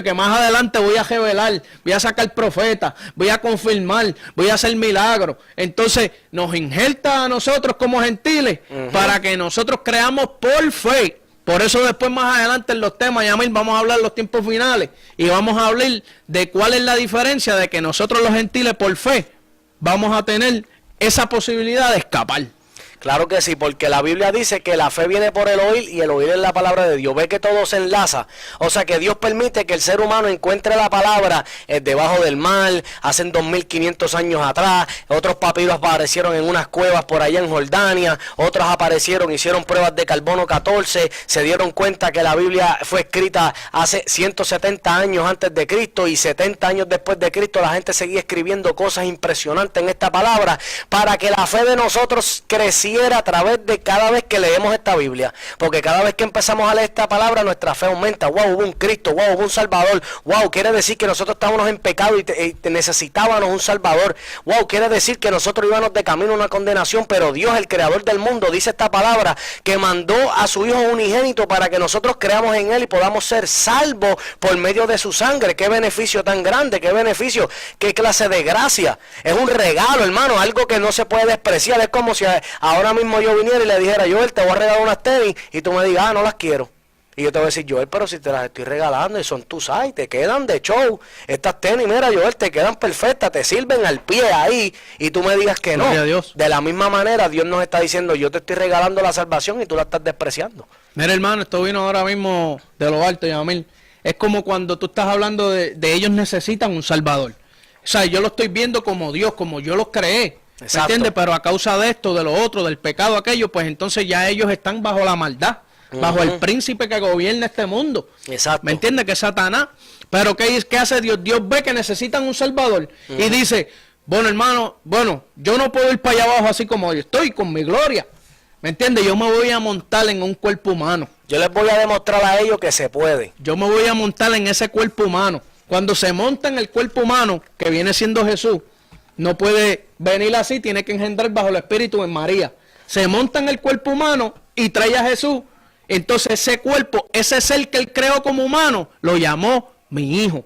que más adelante voy a revelar, voy a sacar profetas, voy a confirmar, voy a hacer milagros. Entonces nos injerta a nosotros como gentiles para que nosotros creamos por fe. Por eso después más adelante en los temas, Yamil, vamos a hablar de los tiempos finales y vamos a hablar de cuál es la diferencia de que nosotros los gentiles por fe vamos a tener esa posibilidad de escapar. Claro que sí, porque la Biblia dice que la fe viene por el oír y el oír es la palabra de Dios. Ve que todo se enlaza. O sea que Dios permite que el ser humano encuentre la palabra debajo del mar, hace 2500 años atrás. Otros papiros aparecieron en unas cuevas por allá en Jordania. Otros aparecieron, hicieron pruebas de carbono 14. Se dieron cuenta que la Biblia fue escrita hace 170 años antes de Cristo y 70 años después de Cristo. La gente seguía escribiendo cosas impresionantes en esta palabra para que la fe de nosotros creciera a través de cada vez que leemos esta Biblia, porque cada vez que empezamos a leer esta palabra nuestra fe aumenta. Wow, hubo un Cristo, wow, hubo un Salvador. Wow, quiere decir que nosotros estábamos en pecado y necesitábamos un Salvador. Wow, quiere decir que nosotros íbamos de camino a una condenación, pero Dios, el creador del mundo, dice esta palabra, que mandó a su Hijo unigénito para que nosotros creamos en Él y podamos ser salvos por medio de su sangre. Qué beneficio tan grande, qué beneficio, qué clase de gracia. Es un regalo, hermano, algo que no se puede despreciar. Es como si ahora mismo yo viniera y le dijera, Joel, te voy a regalar unas tenis, y tú me digas, no las quiero. Y yo te voy a decir, Joel, pero si te las estoy regalando y son tus y te quedan de show. Estas tenis, mira, Joel, te quedan perfectas, te sirven al pie ahí, y tú me digas que no. Gloria a Dios. De la misma manera, Dios nos está diciendo, yo te estoy regalando la salvación y tú la estás despreciando. Mira, hermano, esto vino ahora mismo de lo alto, Yamil. Es como cuando tú estás hablando de ellos necesitan un Salvador. O sea, yo lo estoy viendo como Dios, como yo los creé. ¿Me entiendes? Pero a causa de esto, de lo otro, del pecado aquello, pues entonces ya ellos están bajo la maldad, bajo el príncipe que gobierna este mundo. Exacto. ¿Me entiendes? Que es Satanás. Pero ¿qué hace Dios? Dios ve que necesitan un Salvador y dice, bueno, hermano, yo no puedo ir para allá abajo así como yo estoy, con mi gloria. ¿Me entiendes? Yo me voy a montar en un cuerpo humano. Yo les voy a demostrar a ellos que se puede. Yo me voy a montar en ese cuerpo humano. Cuando se monta en el cuerpo humano, que viene siendo Jesús, no puede venir así, tiene que engendrar bajo el Espíritu en María. Se monta en el cuerpo humano y trae a Jesús. Entonces ese cuerpo, ese ser que él creó como humano, lo llamó mi hijo.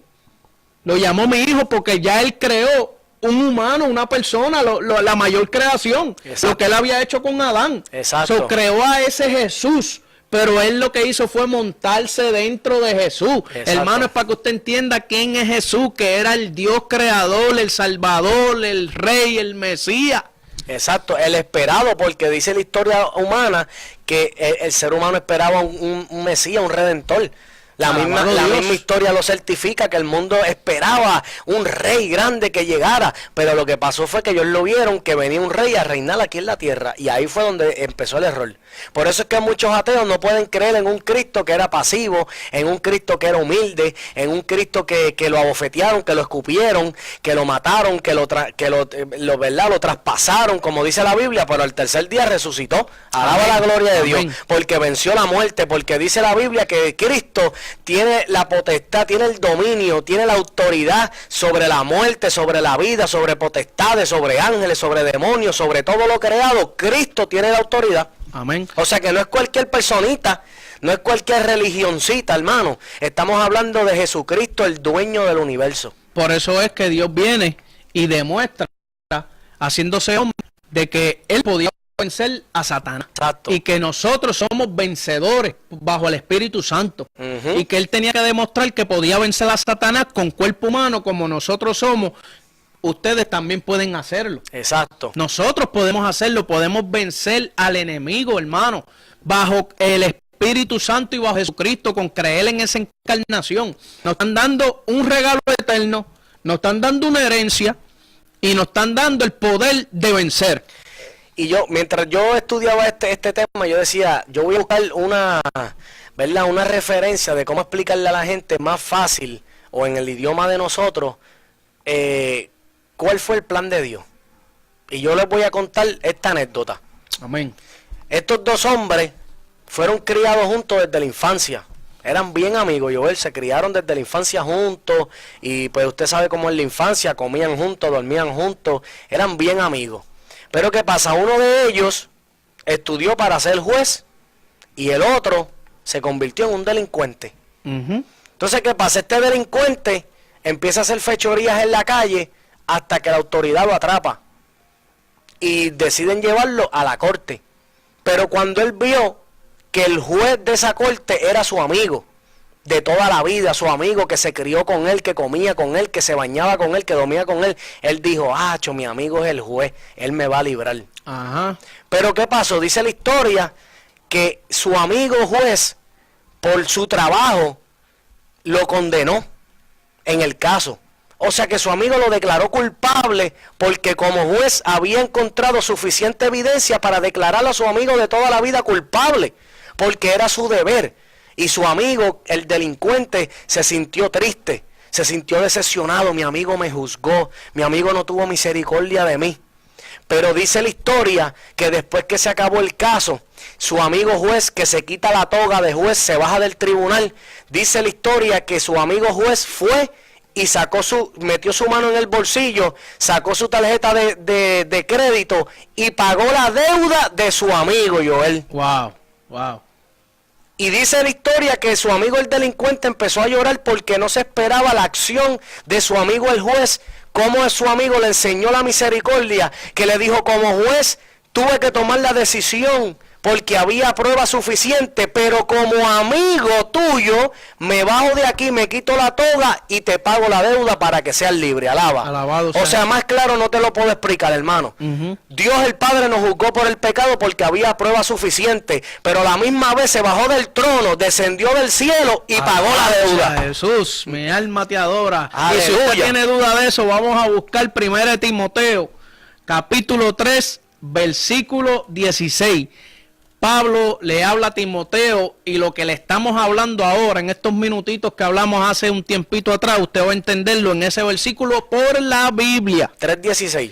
Lo llamó mi hijo porque ya él creó un humano, una persona, la mayor creación. Exacto. Lo que él había hecho con Adán. Exacto. So, creó a ese Jesús. Pero él lo que hizo fue montarse dentro de Jesús. Exacto. Hermano, es para que usted entienda quién es Jesús, que era el Dios creador, el Salvador, el Rey, el Mesías. Exacto, el esperado, porque dice la historia humana que el ser humano esperaba un Mesías, un Redentor. La misma historia lo certifica, que el mundo esperaba un rey grande que llegara, pero lo que pasó fue que ellos lo vieron, que venía un rey a reinar aquí en la tierra, y ahí fue donde empezó el error. Por eso es que muchos ateos no pueden creer en un Cristo que era pasivo, en un Cristo que era humilde, en un Cristo que lo abofetearon, que lo escupieron, que lo mataron, que lo traspasaron, como dice la Biblia, pero al tercer día resucitó. Alaba la gloria de Dios, porque venció la muerte, porque dice la Biblia que Cristo tiene la potestad, tiene el dominio, tiene la autoridad sobre la muerte, sobre la vida, sobre potestades, sobre ángeles, sobre demonios, sobre todo lo creado. Cristo tiene la autoridad. Amén. O sea que no es cualquier personita, no es cualquier religioncita, hermano. Estamos hablando de Jesucristo, el dueño del universo. Por eso es que Dios viene y demuestra, haciéndose hombre, de que él podía vencer a Satanás. Exacto. Y que nosotros somos vencedores bajo el Espíritu Santo. Y que él tenía que demostrar que podía vencer a Satanás con cuerpo humano como nosotros somos. Ustedes también pueden hacerlo. Exacto. Nosotros podemos hacerlo, podemos vencer al enemigo, hermano, bajo el Espíritu Santo y bajo Jesucristo, con creer en esa encarnación. Nos están dando un regalo eterno, nos están dando una herencia y nos están dando el poder de vencer. Y yo, mientras yo estudiaba este tema, yo decía, yo voy a buscar ¿verdad? Una referencia de cómo explicarle a la gente más fácil o en el idioma de nosotros cuál fue el plan de Dios. Y yo les voy a contar esta anécdota. Amén. Estos dos hombres fueron criados juntos desde la infancia. Eran bien amigos, Joel, se criaron desde la infancia juntos. Y pues usted sabe cómo es la infancia, comían juntos, dormían juntos, eran bien amigos. Pero ¿qué pasa? Uno de ellos estudió para ser juez y el otro se convirtió en un delincuente. Entonces, ¿qué pasa? Este delincuente empieza a hacer fechorías en la calle hasta que la autoridad lo atrapa y deciden llevarlo a la corte. Pero cuando él vio que el juez de esa corte era su amigo de toda la vida, su amigo que se crió con él, que comía con él, que se bañaba con él, que dormía con él, él dijo, mi amigo es el juez, él me va a librar. Pero ¿qué pasó? Dice la historia que su amigo juez, por su trabajo, lo condenó en el caso. O sea que su amigo lo declaró culpable porque como juez había encontrado suficiente evidencia para declarar a su amigo de toda la vida culpable, porque era su deber. Y su amigo, el delincuente, se sintió triste, se sintió decepcionado. Mi amigo me juzgó, mi amigo no tuvo misericordia de mí. Pero dice la historia que después que se acabó el caso, su amigo juez, que se quita la toga de juez, se baja del tribunal. Dice la historia que su amigo juez fue y metió su mano en el bolsillo, sacó su tarjeta de crédito y pagó la deuda de su amigo, Joel. Wow. Y dice la historia que su amigo el delincuente empezó a llorar porque no se esperaba la acción de su amigo el juez, como su amigo le enseñó la misericordia, que le dijo, como juez tuve que tomar la decisión porque había prueba suficiente, pero como amigo tuyo me bajo de aquí, me quito la toga y te pago la deuda para que seas libre. Alabado o sea, más claro no te lo puedo explicar, hermano. Dios el Padre nos juzgó por el pecado porque había prueba suficiente, pero a la misma vez se bajó del trono, descendió del cielo y pagó la deuda. Jesús, mi alma te adora. Aleluya. Y si usted tiene duda de eso, vamos a buscar 1 Timoteo, capítulo 3, versículo 16. Pablo le habla a Timoteo y lo que le estamos hablando ahora, en estos minutitos que hablamos hace un tiempito atrás, usted va a entenderlo en ese versículo por la Biblia. 3:16.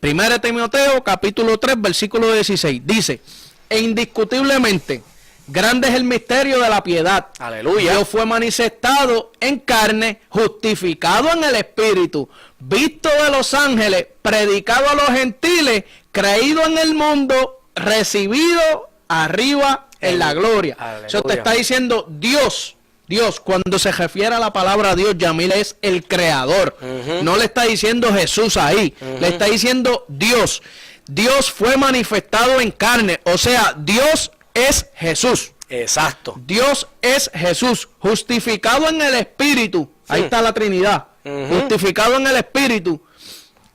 1 Timoteo, capítulo 3, versículo 16. Dice, e indiscutiblemente, grande es el misterio de la piedad. Aleluya. Dios fue manifestado en carne, justificado en el Espíritu, visto de los ángeles, predicado a los gentiles, creído en el mundo, recibido arriba en la gloria. Eso te está diciendo Dios, cuando se refiere a la palabra Dios, Yamil es el creador. No le está diciendo Jesús ahí, le está diciendo Dios. Dios fue manifestado en carne, o sea, Dios es Jesús. Exacto. Dios es Jesús, justificado en el Espíritu. Ahí está la Trinidad. Justificado en el Espíritu,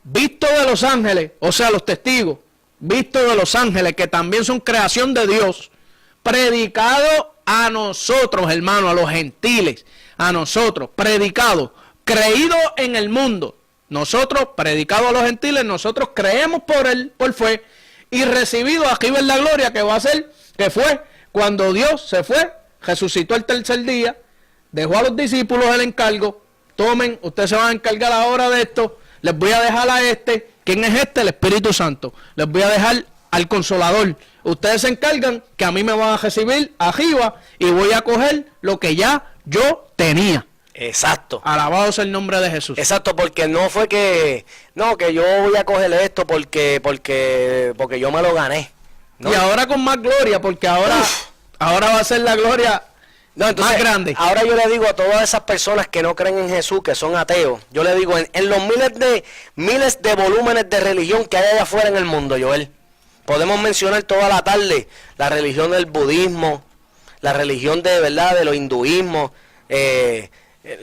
visto de los ángeles, o sea, los testigos, visto de los ángeles, que también son creación de Dios, predicado a nosotros, hermano, a los gentiles, a nosotros, predicado, creído en el mundo. Nosotros, predicado a los gentiles, nosotros creemos por él, por fe, y recibido arriba en la gloria, que va a ser, que fue cuando Dios se fue, resucitó el tercer día, dejó a los discípulos el encargo, tomen, ustedes se van a encargar ahora de esto, les voy a dejar a este. ¿Quién es este? El Espíritu Santo. Les voy a dejar al Consolador. Ustedes se encargan que a mí me van a recibir arriba y voy a coger lo que ya yo tenía. Exacto. Alabado sea el nombre de Jesús. Exacto, porque no fue que yo voy a coger esto porque yo me lo gané. ¿No? Y ahora con más gloria, porque ahora va a ser la gloria más grande. Ahora yo le digo a todas esas personas que no creen en Jesús, que son ateos, yo le digo, en los miles de volúmenes de religión que hay allá afuera en el mundo, Joel, podemos mencionar toda la tarde la religión del budismo, la religión de los hinduismos,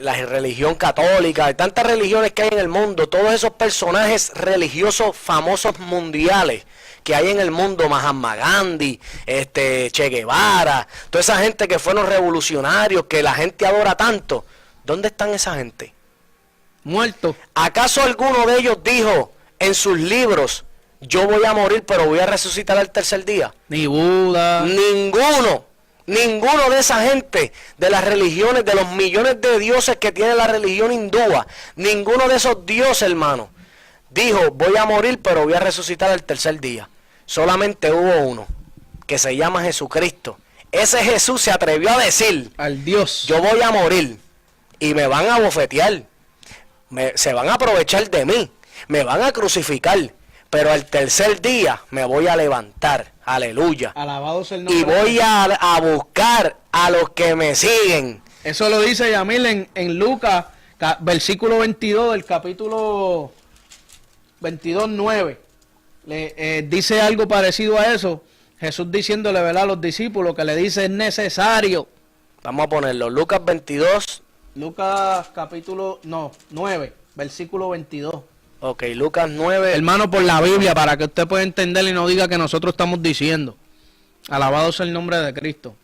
la religión católica, hay tantas religiones que hay en el mundo, todos esos personajes religiosos famosos mundiales que hay en el mundo, Mahatma Gandhi, Che Guevara, toda esa gente que fueron revolucionarios, que la gente adora tanto, ¿dónde están esa gente? Muertos. ¿Acaso alguno de ellos dijo en sus libros, yo voy a morir pero voy a resucitar al tercer día? Ni Buda. Ninguno de esa gente de las religiones, de los millones de dioses que tiene la religión hindúa, ninguno de esos dioses, hermano, dijo, voy a morir pero voy a resucitar al tercer día. Solamente hubo uno, que se llama Jesucristo. Ese Jesús se atrevió a decir, Al Dios. yo voy a morir y me van a bofetear, se van a aprovechar de mí, me van a crucificar, pero al tercer día me voy a levantar, aleluya. Alabado sea el nombre Y de voy a buscar a los que me siguen. Eso lo dice Yamil en Lucas, versículo 22 del capítulo 22, 9. Dice algo parecido a eso. Jesús diciéndole, ¿verdad?, a los discípulos, que le dice, es necesario. Vamos a ponerlo, Lucas 22. Lucas capítulo, 9, versículo 22. Ok, Lucas 9. Hermano, por la Biblia, para que usted pueda entender y no diga que nosotros estamos diciendo. Alabado sea el nombre de Cristo.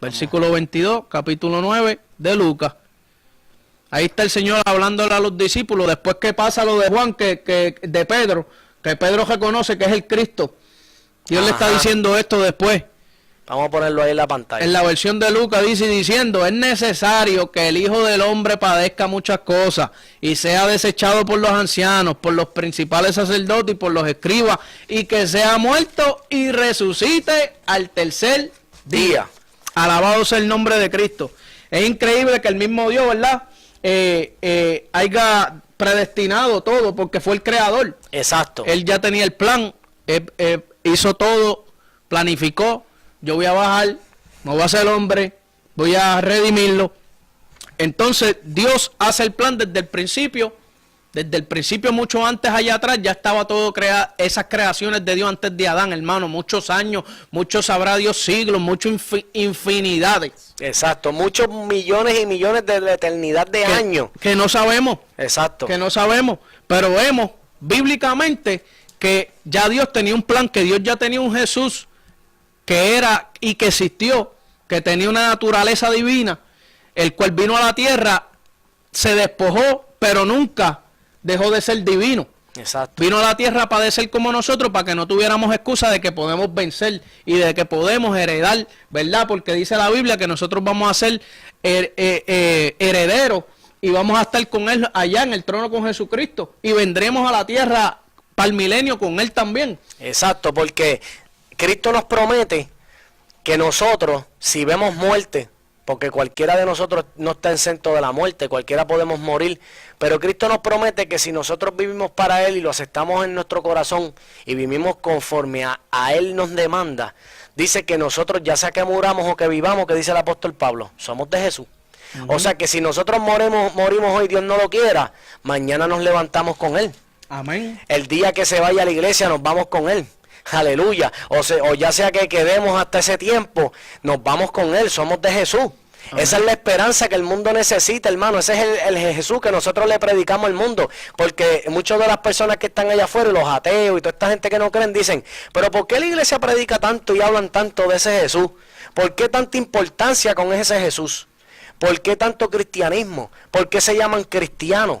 Versículo 22, capítulo 9 de Lucas. Ahí está el Señor hablándole a los discípulos. Después que pasa lo de Juan, de Pedro, que Pedro reconoce que es el Cristo. Dios le está diciendo esto después. Vamos a ponerlo ahí en la pantalla. En la versión de Lucas dice diciendo, es necesario que el Hijo del Hombre padezca muchas cosas y sea desechado por los ancianos, por los principales sacerdotes y por los escribas, y que sea muerto y resucite al tercer día. Alabado sea el nombre de Cristo. Es increíble que el mismo Dios, ¿verdad?, haya predestinado todo, porque fue el creador. Exacto. Él ya tenía el plan, hizo todo, planificó. Yo voy a bajar, me voy a hacer hombre, voy a redimirlo. Entonces Dios hace el plan desde el principio mucho antes allá atrás, ya estaba todo creado, esas creaciones de Dios antes de Adán, hermano, muchos años, muchos sabrá Dios siglos, muchas infinidades. Exacto, muchos millones y millones de la eternidad de años. Que no sabemos. Exacto. Que no sabemos, pero vemos bíblicamente que ya Dios tenía un plan, que Dios ya tenía un Jesús que era y que existió, que tenía una naturaleza divina, el cual vino a la tierra, se despojó, pero nunca dejó de ser divino. Exacto. Vino a la tierra a padecer como nosotros para que no tuviéramos excusa de que podemos vencer y de que podemos heredar, ¿verdad? Porque dice la Biblia que nosotros vamos a ser herederos y vamos a estar con Él allá en el trono con Jesucristo y vendremos a la tierra para el milenio con Él también. Exacto, porque Cristo nos promete que nosotros, si vemos muerte, porque cualquiera de nosotros no está exento de la muerte, cualquiera podemos morir, pero Cristo nos promete que si nosotros vivimos para Él y lo aceptamos en nuestro corazón y vivimos conforme a Él nos demanda, dice que nosotros, ya sea que muramos o que vivamos, que dice el apóstol Pablo, somos de Jesús. O sea que si nosotros morimos hoy, Dios no lo quiera, mañana nos levantamos con Él. Amén. El día que se vaya a la iglesia nos vamos con Él. Aleluya. O ya sea que quedemos hasta ese tiempo, nos vamos con Él, somos de Jesús. Amén. Esa es la esperanza que el mundo necesita, hermano. Ese es el Jesús que nosotros le predicamos al mundo. Porque muchas de las personas que están allá afuera, los ateos y toda esta gente que no creen, dicen, pero ¿por qué la iglesia predica tanto y hablan tanto de ese Jesús? ¿Por qué tanta importancia con ese Jesús? ¿Por qué tanto cristianismo? ¿Por qué se llaman cristianos?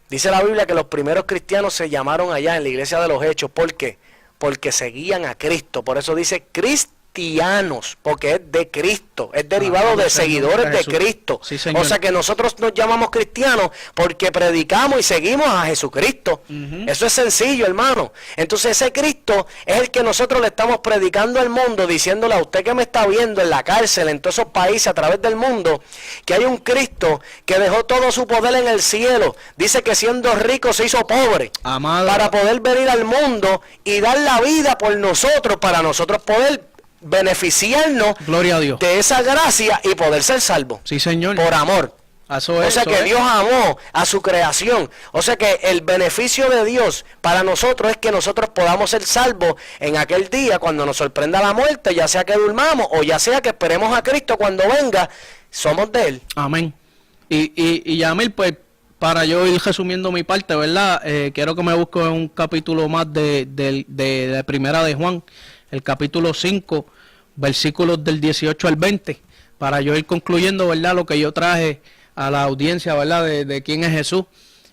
Dice la Biblia que los primeros cristianos se llamaron allá en la iglesia de los Hechos. ¿Por qué? Porque seguían a Cristo. Por eso dice cristianos, porque es de Cristo, es derivado de seguidores de Cristo. Sí, señor. O sea que nosotros nos llamamos cristianos porque predicamos y seguimos a Jesucristo. Eso es sencillo, hermano. Entonces ese Cristo es el que nosotros le estamos predicando al mundo, diciéndole a usted que me está viendo en la cárcel, en todos esos países a través del mundo, que hay un Cristo que dejó todo su poder en el cielo. Dice que siendo rico se hizo pobre. Amado. Para poder venir al mundo y dar la vida por nosotros, para nosotros poder beneficiarnos, gloria a Dios, de esa gracia y poder ser salvos. Sí, señor. Por amor. Eso es, o sea que Dios amó a su creación. O sea que el beneficio de Dios para nosotros es que nosotros podamos ser salvos en aquel día cuando nos sorprenda la muerte, ya sea que durmamos o ya sea que esperemos a Cristo cuando venga, somos de Él. Amén. Y Yamil, pues, para yo ir resumiendo mi parte, ¿verdad? Quiero que me busque un capítulo más de Primera de Juan, el capítulo 5, versículos del 18 al 20, para yo ir concluyendo, ¿verdad? Lo que yo traje a la audiencia, ¿verdad? De quién es Jesús,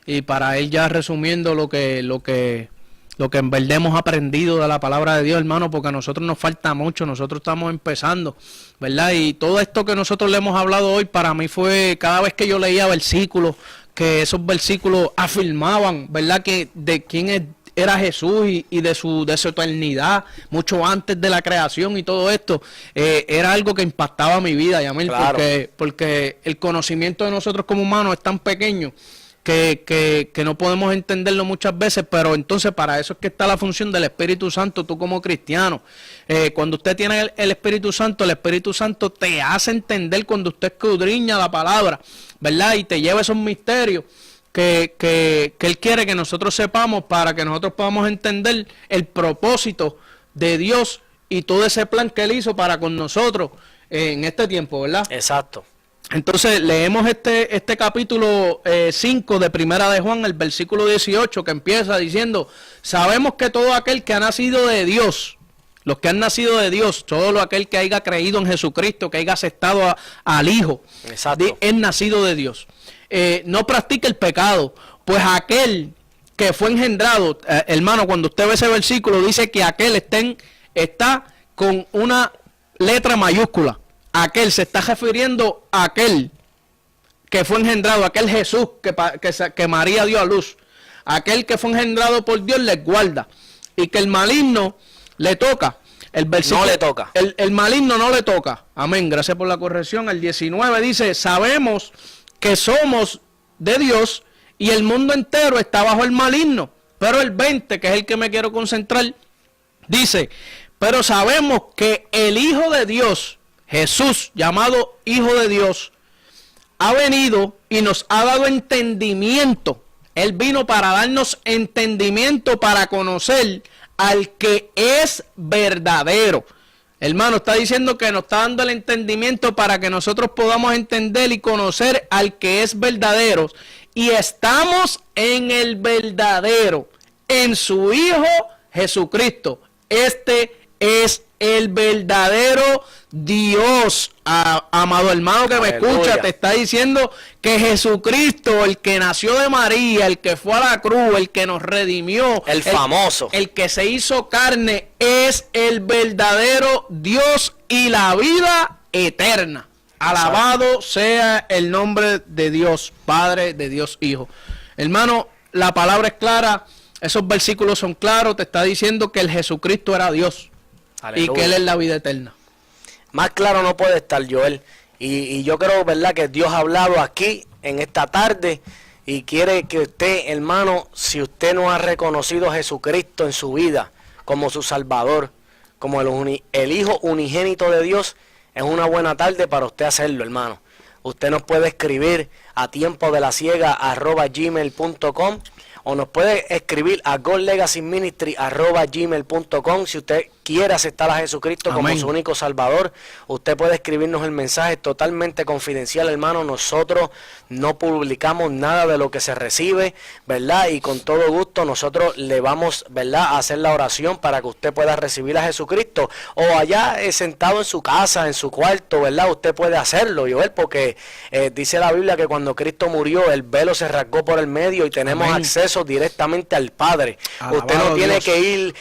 y para ir ya resumiendo lo que en verdad hemos aprendido de la palabra de Dios, hermano, porque a nosotros nos falta mucho, nosotros estamos empezando, ¿verdad? Y todo esto que nosotros le hemos hablado hoy, para mí fue, cada vez que yo leía versículos, que esos versículos afirmaban, ¿verdad? Que de quién era Jesús y de su eternidad, mucho antes de la creación y todo esto, era algo que impactaba mi vida, Yamil, claro. porque el conocimiento de nosotros como humanos es tan pequeño que no podemos entenderlo muchas veces, pero entonces para eso es que está la función del Espíritu Santo, tú como cristiano. Cuando usted tiene el Espíritu Santo te hace entender cuando usted escudriña la palabra, ¿verdad? Y te lleva esos misterios que Él quiere que nosotros sepamos para que nosotros podamos entender el propósito de Dios y todo ese plan que Él hizo para con nosotros en este tiempo, ¿verdad? Exacto. Entonces leemos este capítulo 5 de Primera de Juan, el versículo 18, que empieza diciendo: sabemos que todo aquel que ha nacido de Dios, los que han nacido de Dios, todo aquel que haya creído en Jesucristo, que haya aceptado al Hijo, es nacido de Dios. No practica el pecado, pues aquel que fue engendrado, hermano, cuando usted ve ese versículo, dice que aquel está con una letra mayúscula. Aquel se está refiriendo a aquel que fue engendrado, aquel Jesús que María dio a luz, aquel que fue engendrado por Dios les guarda, y que el maligno le toca. El versículo, no le toca. El maligno no le toca. Amén, gracias por la corrección. El 19 dice: sabemos que somos de Dios y el mundo entero está bajo el maligno. Pero el 20, que es el que me quiero concentrar, dice: pero sabemos que el Hijo de Dios, Jesús, llamado Hijo de Dios, ha venido y nos ha dado entendimiento. Él vino para darnos entendimiento, para conocer al que es verdadero. Hermano, está diciendo que nos está dando el entendimiento para que nosotros podamos entender y conocer al que es verdadero. Y estamos en el verdadero, en su Hijo Jesucristo. Este es el verdadero Dios. Amado hermano que me escucha, te está diciendo que Jesucristo, el que nació de María, el que fue a la cruz, el que nos redimió, el famoso, el que se hizo carne, es el verdadero Dios y la vida eterna. Alabado sea el nombre de Dios Padre, de Dios Hijo. Hermano, la palabra es clara, esos versículos son claros, te está diciendo que el Jesucristo era Dios. Aleluya. Y que Él es la vida eterna. Más claro no puede estar, Joel. Y yo creo, ¿verdad?, que Dios ha hablado aquí en esta tarde y quiere que usted, hermano, si usted no ha reconocido a Jesucristo en su vida como su Salvador, como el Hijo unigénito de Dios, es una buena tarde para usted hacerlo, hermano. Usted nos puede escribir a tiempodelaciega@gmail.com o nos puede escribir a godlegacyministry@gmail.com. Si usted quiere aceptar a Jesucristo como su único Salvador, usted puede escribirnos el mensaje totalmente confidencial, hermano. Nosotros no publicamos nada de lo que se recibe, ¿verdad? Y con todo gusto nosotros le vamos, ¿verdad?, a hacer la oración para que usted pueda recibir a Jesucristo. O allá sentado en su casa, en su cuarto, ¿verdad? Usted puede hacerlo, Joel, porque dice la Biblia que cuando Cristo murió, el velo se rasgó por el medio y tenemos acceso directamente al Padre. Alabado usted no tiene que ir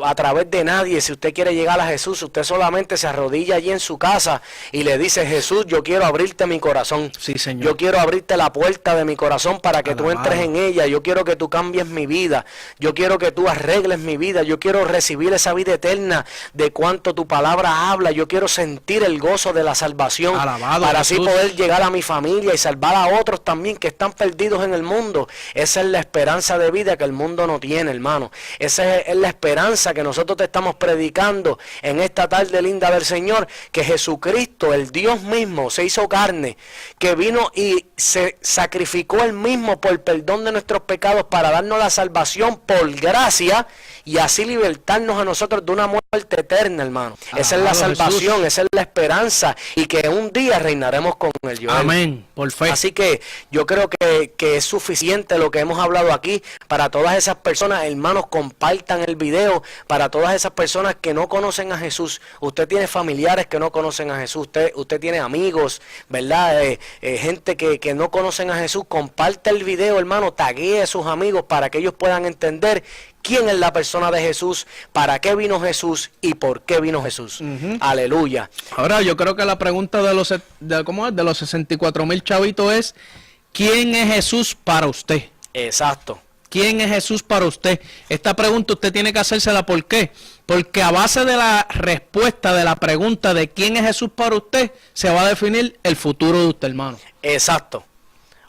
a través de nadie. Si usted quiere llegar a Jesús, usted solamente se arrodilla allí en su casa y le dice: Jesús, yo quiero abrirte mi corazón. Sí, Señor. Yo quiero abrirte la puerta de mi corazón para que tú entres en ella. Yo quiero que tú cambies mi vida. Yo quiero que tú arregles mi vida. Yo quiero recibir esa vida eterna de cuanto tu palabra habla. Yo quiero sentir el gozo de la salvación. Alabado para Jesús. Así poder llegar a mi familia y salvar a otros también que están perdidos en el mundo. Esa es la esperanza de vida que el mundo no tiene, hermano. Esa es la esperanza que nosotros te estamos predicando en esta tarde linda del Señor, que Jesucristo, el Dios mismo, se hizo carne, que vino y se sacrificó él mismo por perdón de nuestros pecados para darnos la salvación por gracia y así libertarnos a nosotros de una muerte muerte eterna, hermano. Esa es la Alabado salvación, Jesús. esa es la esperanza, y que un día reinaremos con él, Joel. Amén, por fe. Así que yo creo que es suficiente lo que hemos hablado aquí. Para todas esas personas, hermanos, compartan el video. Para todas esas personas que no conocen a Jesús, usted tiene familiares que no conocen a Jesús, usted tiene amigos, ¿verdad? Gente que no conocen a Jesús, comparte el video, hermano, taguee a sus amigos para que ellos puedan entender quién es la persona de Jesús, para qué vino Jesús y por qué vino Jesús. Aleluya. Ahora yo creo que la pregunta ¿cómo es? De los 64,000 chavitos es, ¿quién es Jesús para usted? Exacto. ¿Quién es Jesús para usted? Esta pregunta usted tiene que hacérsela. ¿Por qué? Porque a base de la respuesta de la pregunta de quién es Jesús para usted, se va a definir el futuro de usted, hermano. Exacto.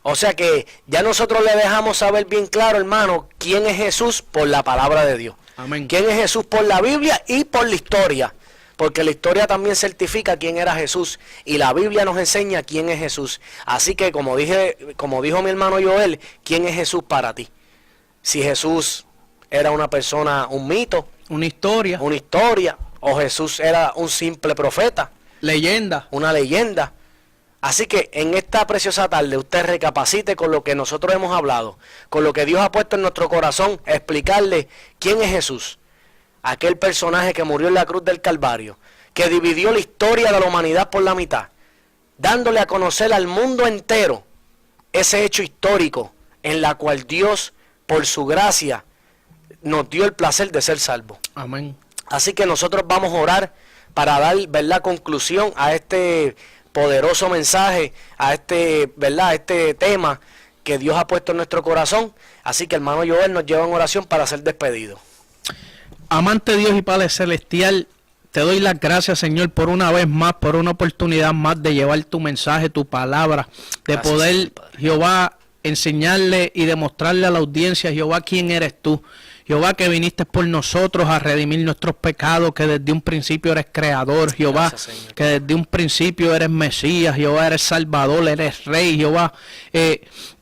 O sea que ya nosotros le dejamos saber bien claro, hermano, quién es Jesús por la palabra de Dios. Amén. Quién es Jesús por la Biblia y por la historia. Porque la historia también certifica quién era Jesús y la Biblia nos enseña quién es Jesús. Así que como dijo mi hermano Joel, ¿quién es Jesús para ti? Si Jesús era una persona, un mito, Una historia, o Jesús era un simple profeta, leyenda. una leyenda. Así que en esta preciosa tarde usted recapacite con lo que nosotros hemos hablado, con lo que Dios ha puesto en nuestro corazón, explicarle quién es Jesús, aquel personaje que murió en la cruz del Calvario, que dividió la historia de la humanidad por la mitad, dándole a conocer al mundo entero ese hecho histórico en la cual Dios, por su gracia, nos dio el placer de ser salvos. Amén. Así que nosotros vamos a orar para dar, ¿verdad?, conclusión a este poderoso mensaje, a este tema que Dios ha puesto en nuestro corazón. Así que hermano Joel nos lleva en oración para ser despedido. Amante Dios y Padre Celestial, te doy las gracias, Señor, por una vez más, por una oportunidad más de llevar tu mensaje, tu palabra, de Gracias, poder, Señor, Padre. Jehová, enseñarle y demostrarle a la audiencia, Jehová, quién eres tú. Jehová, que viniste por nosotros a redimir nuestros pecados, que desde un principio eres creador, Jehová, Gracias, Señor. que desde un principio eres Mesías, Jehová, eres Salvador, eres Rey, Jehová.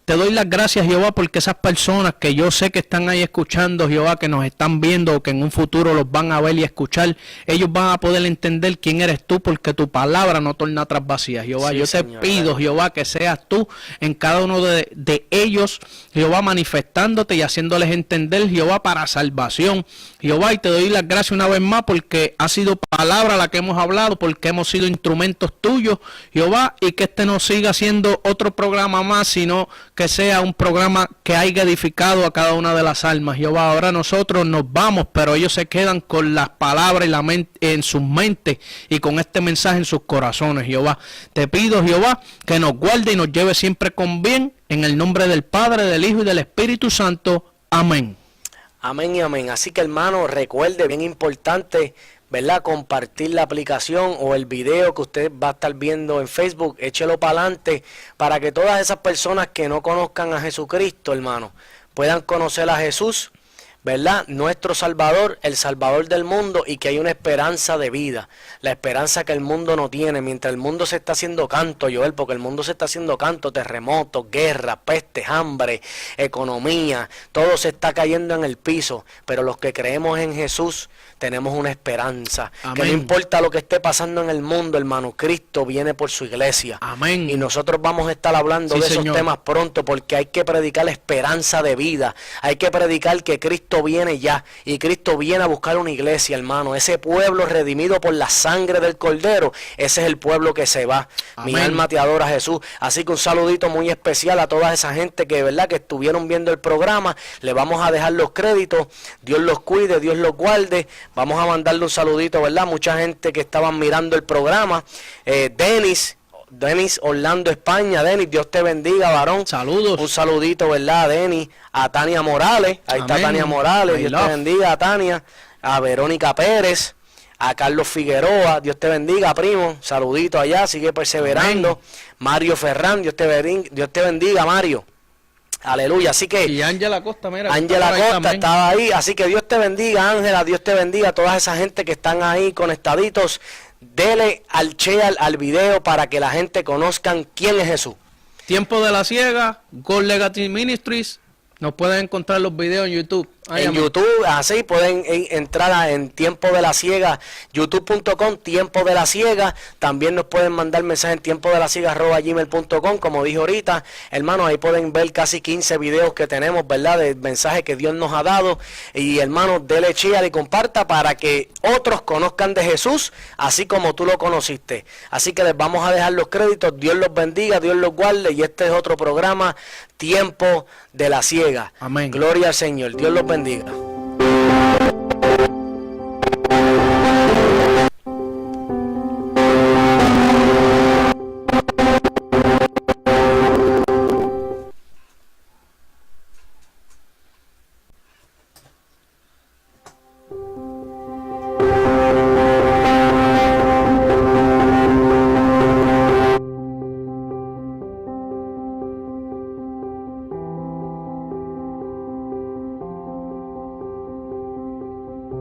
Te doy las gracias, Jehová, porque esas personas que yo sé que están ahí escuchando, Jehová, que nos están viendo, o que en un futuro los van a ver y escuchar, ellos van a poder entender quién eres tú, porque tu palabra no torna atrás vacía, Jehová. Sí, Yo te Señor, pido, claro. Jehová, que seas tú en cada uno de ellos, Jehová, manifestándote y haciéndoles entender, Jehová, para salvación, Jehová. Y te doy las gracias una vez más, porque ha sido palabra la que hemos hablado, porque hemos sido instrumentos tuyos, Jehová, y que este no siga siendo otro programa más, sino que sea un programa que haya edificado a cada una de las almas, Jehová. Ahora nosotros nos vamos, pero ellos se quedan con las palabras y la mente en sus mentes y con este mensaje en sus corazones, Jehová. Te pido, Jehová, que nos guarde y nos lleve siempre con bien, en el nombre del Padre, del Hijo y del Espíritu Santo. Amén. Amén y amén. Así que hermano, recuerde, bien importante, ¿verdad?, compartir la aplicación o el video que usted va a estar viendo en Facebook, échelo para adelante, para que todas esas personas que no conozcan a Jesucristo, hermano, puedan conocer a Jesús, ¿verdad?, nuestro Salvador, el Salvador del mundo, y que hay una esperanza de vida, la esperanza que el mundo no tiene. Mientras el mundo se está haciendo canto, Joel, porque el mundo se está haciendo canto, terremotos, guerra, pestes, hambre, economía, todo se está cayendo en el piso, pero los que creemos en Jesús tenemos una esperanza. Amén. Que no importa lo que esté pasando en el mundo, hermano, Cristo viene por su iglesia. Amén. Y nosotros vamos a estar hablando Sí, de esos Señor. temas pronto, porque hay que predicar la esperanza de vida, hay que predicar que Cristo viene ya, y Cristo viene a buscar una iglesia, hermano. Ese pueblo redimido por la sangre del Cordero, ese es el pueblo que se va. Mi Amén. alma te adora, Jesús. Así que un saludito muy especial a toda esa gente que, ¿verdad?, que estuvieron viendo el programa. Le vamos a dejar los créditos. Dios los cuide, Dios los guarde. Vamos a mandarle un saludito, ¿verdad? Mucha gente que estaban mirando el programa. Denis Orlando, España. Denis, Dios te bendiga, varón. Saludos. Un saludito, ¿verdad, Denis? A Tania Morales. Ahí está Amén. Tania Morales. My Dios love. te bendiga, a Tania. A Verónica Pérez. A Carlos Figueroa. Dios te bendiga, primo. Saludito allá. Sigue perseverando. Amén. Mario Ferrán. Dios te bendiga, Mario. Aleluya. Así que Y Ángela Costa, mira. Ángela ahí Costa también. estaba ahí, así que Dios te bendiga, Ángela, Dios te bendiga a toda esa gente que están ahí conectaditos. Dele al share al video para que la gente conozcan quién es Jesús. Tiempo de la Ciega, Gold Legacy Ministries. Nos pueden encontrar los videos en YouTube. Ay, en amén. YouTube, así pueden entrar en Tiempo de la Ciega, youtube.com, Tiempo de la Ciega. También nos pueden mandar mensajes en tiempodelasiega@gmail.com, como dije ahorita. Hermanos, ahí pueden ver casi 15 videos que tenemos, ¿verdad? De mensajes que Dios nos ha dado. Y hermanos, dele share y comparta para que otros conozcan de Jesús, así como tú lo conociste. Así que les vamos a dejar los créditos. Dios los bendiga, Dios los guarde. Y este es otro programa, Tiempo de la Ciega. Amén. Gloria al Señor. Dios los bendiga.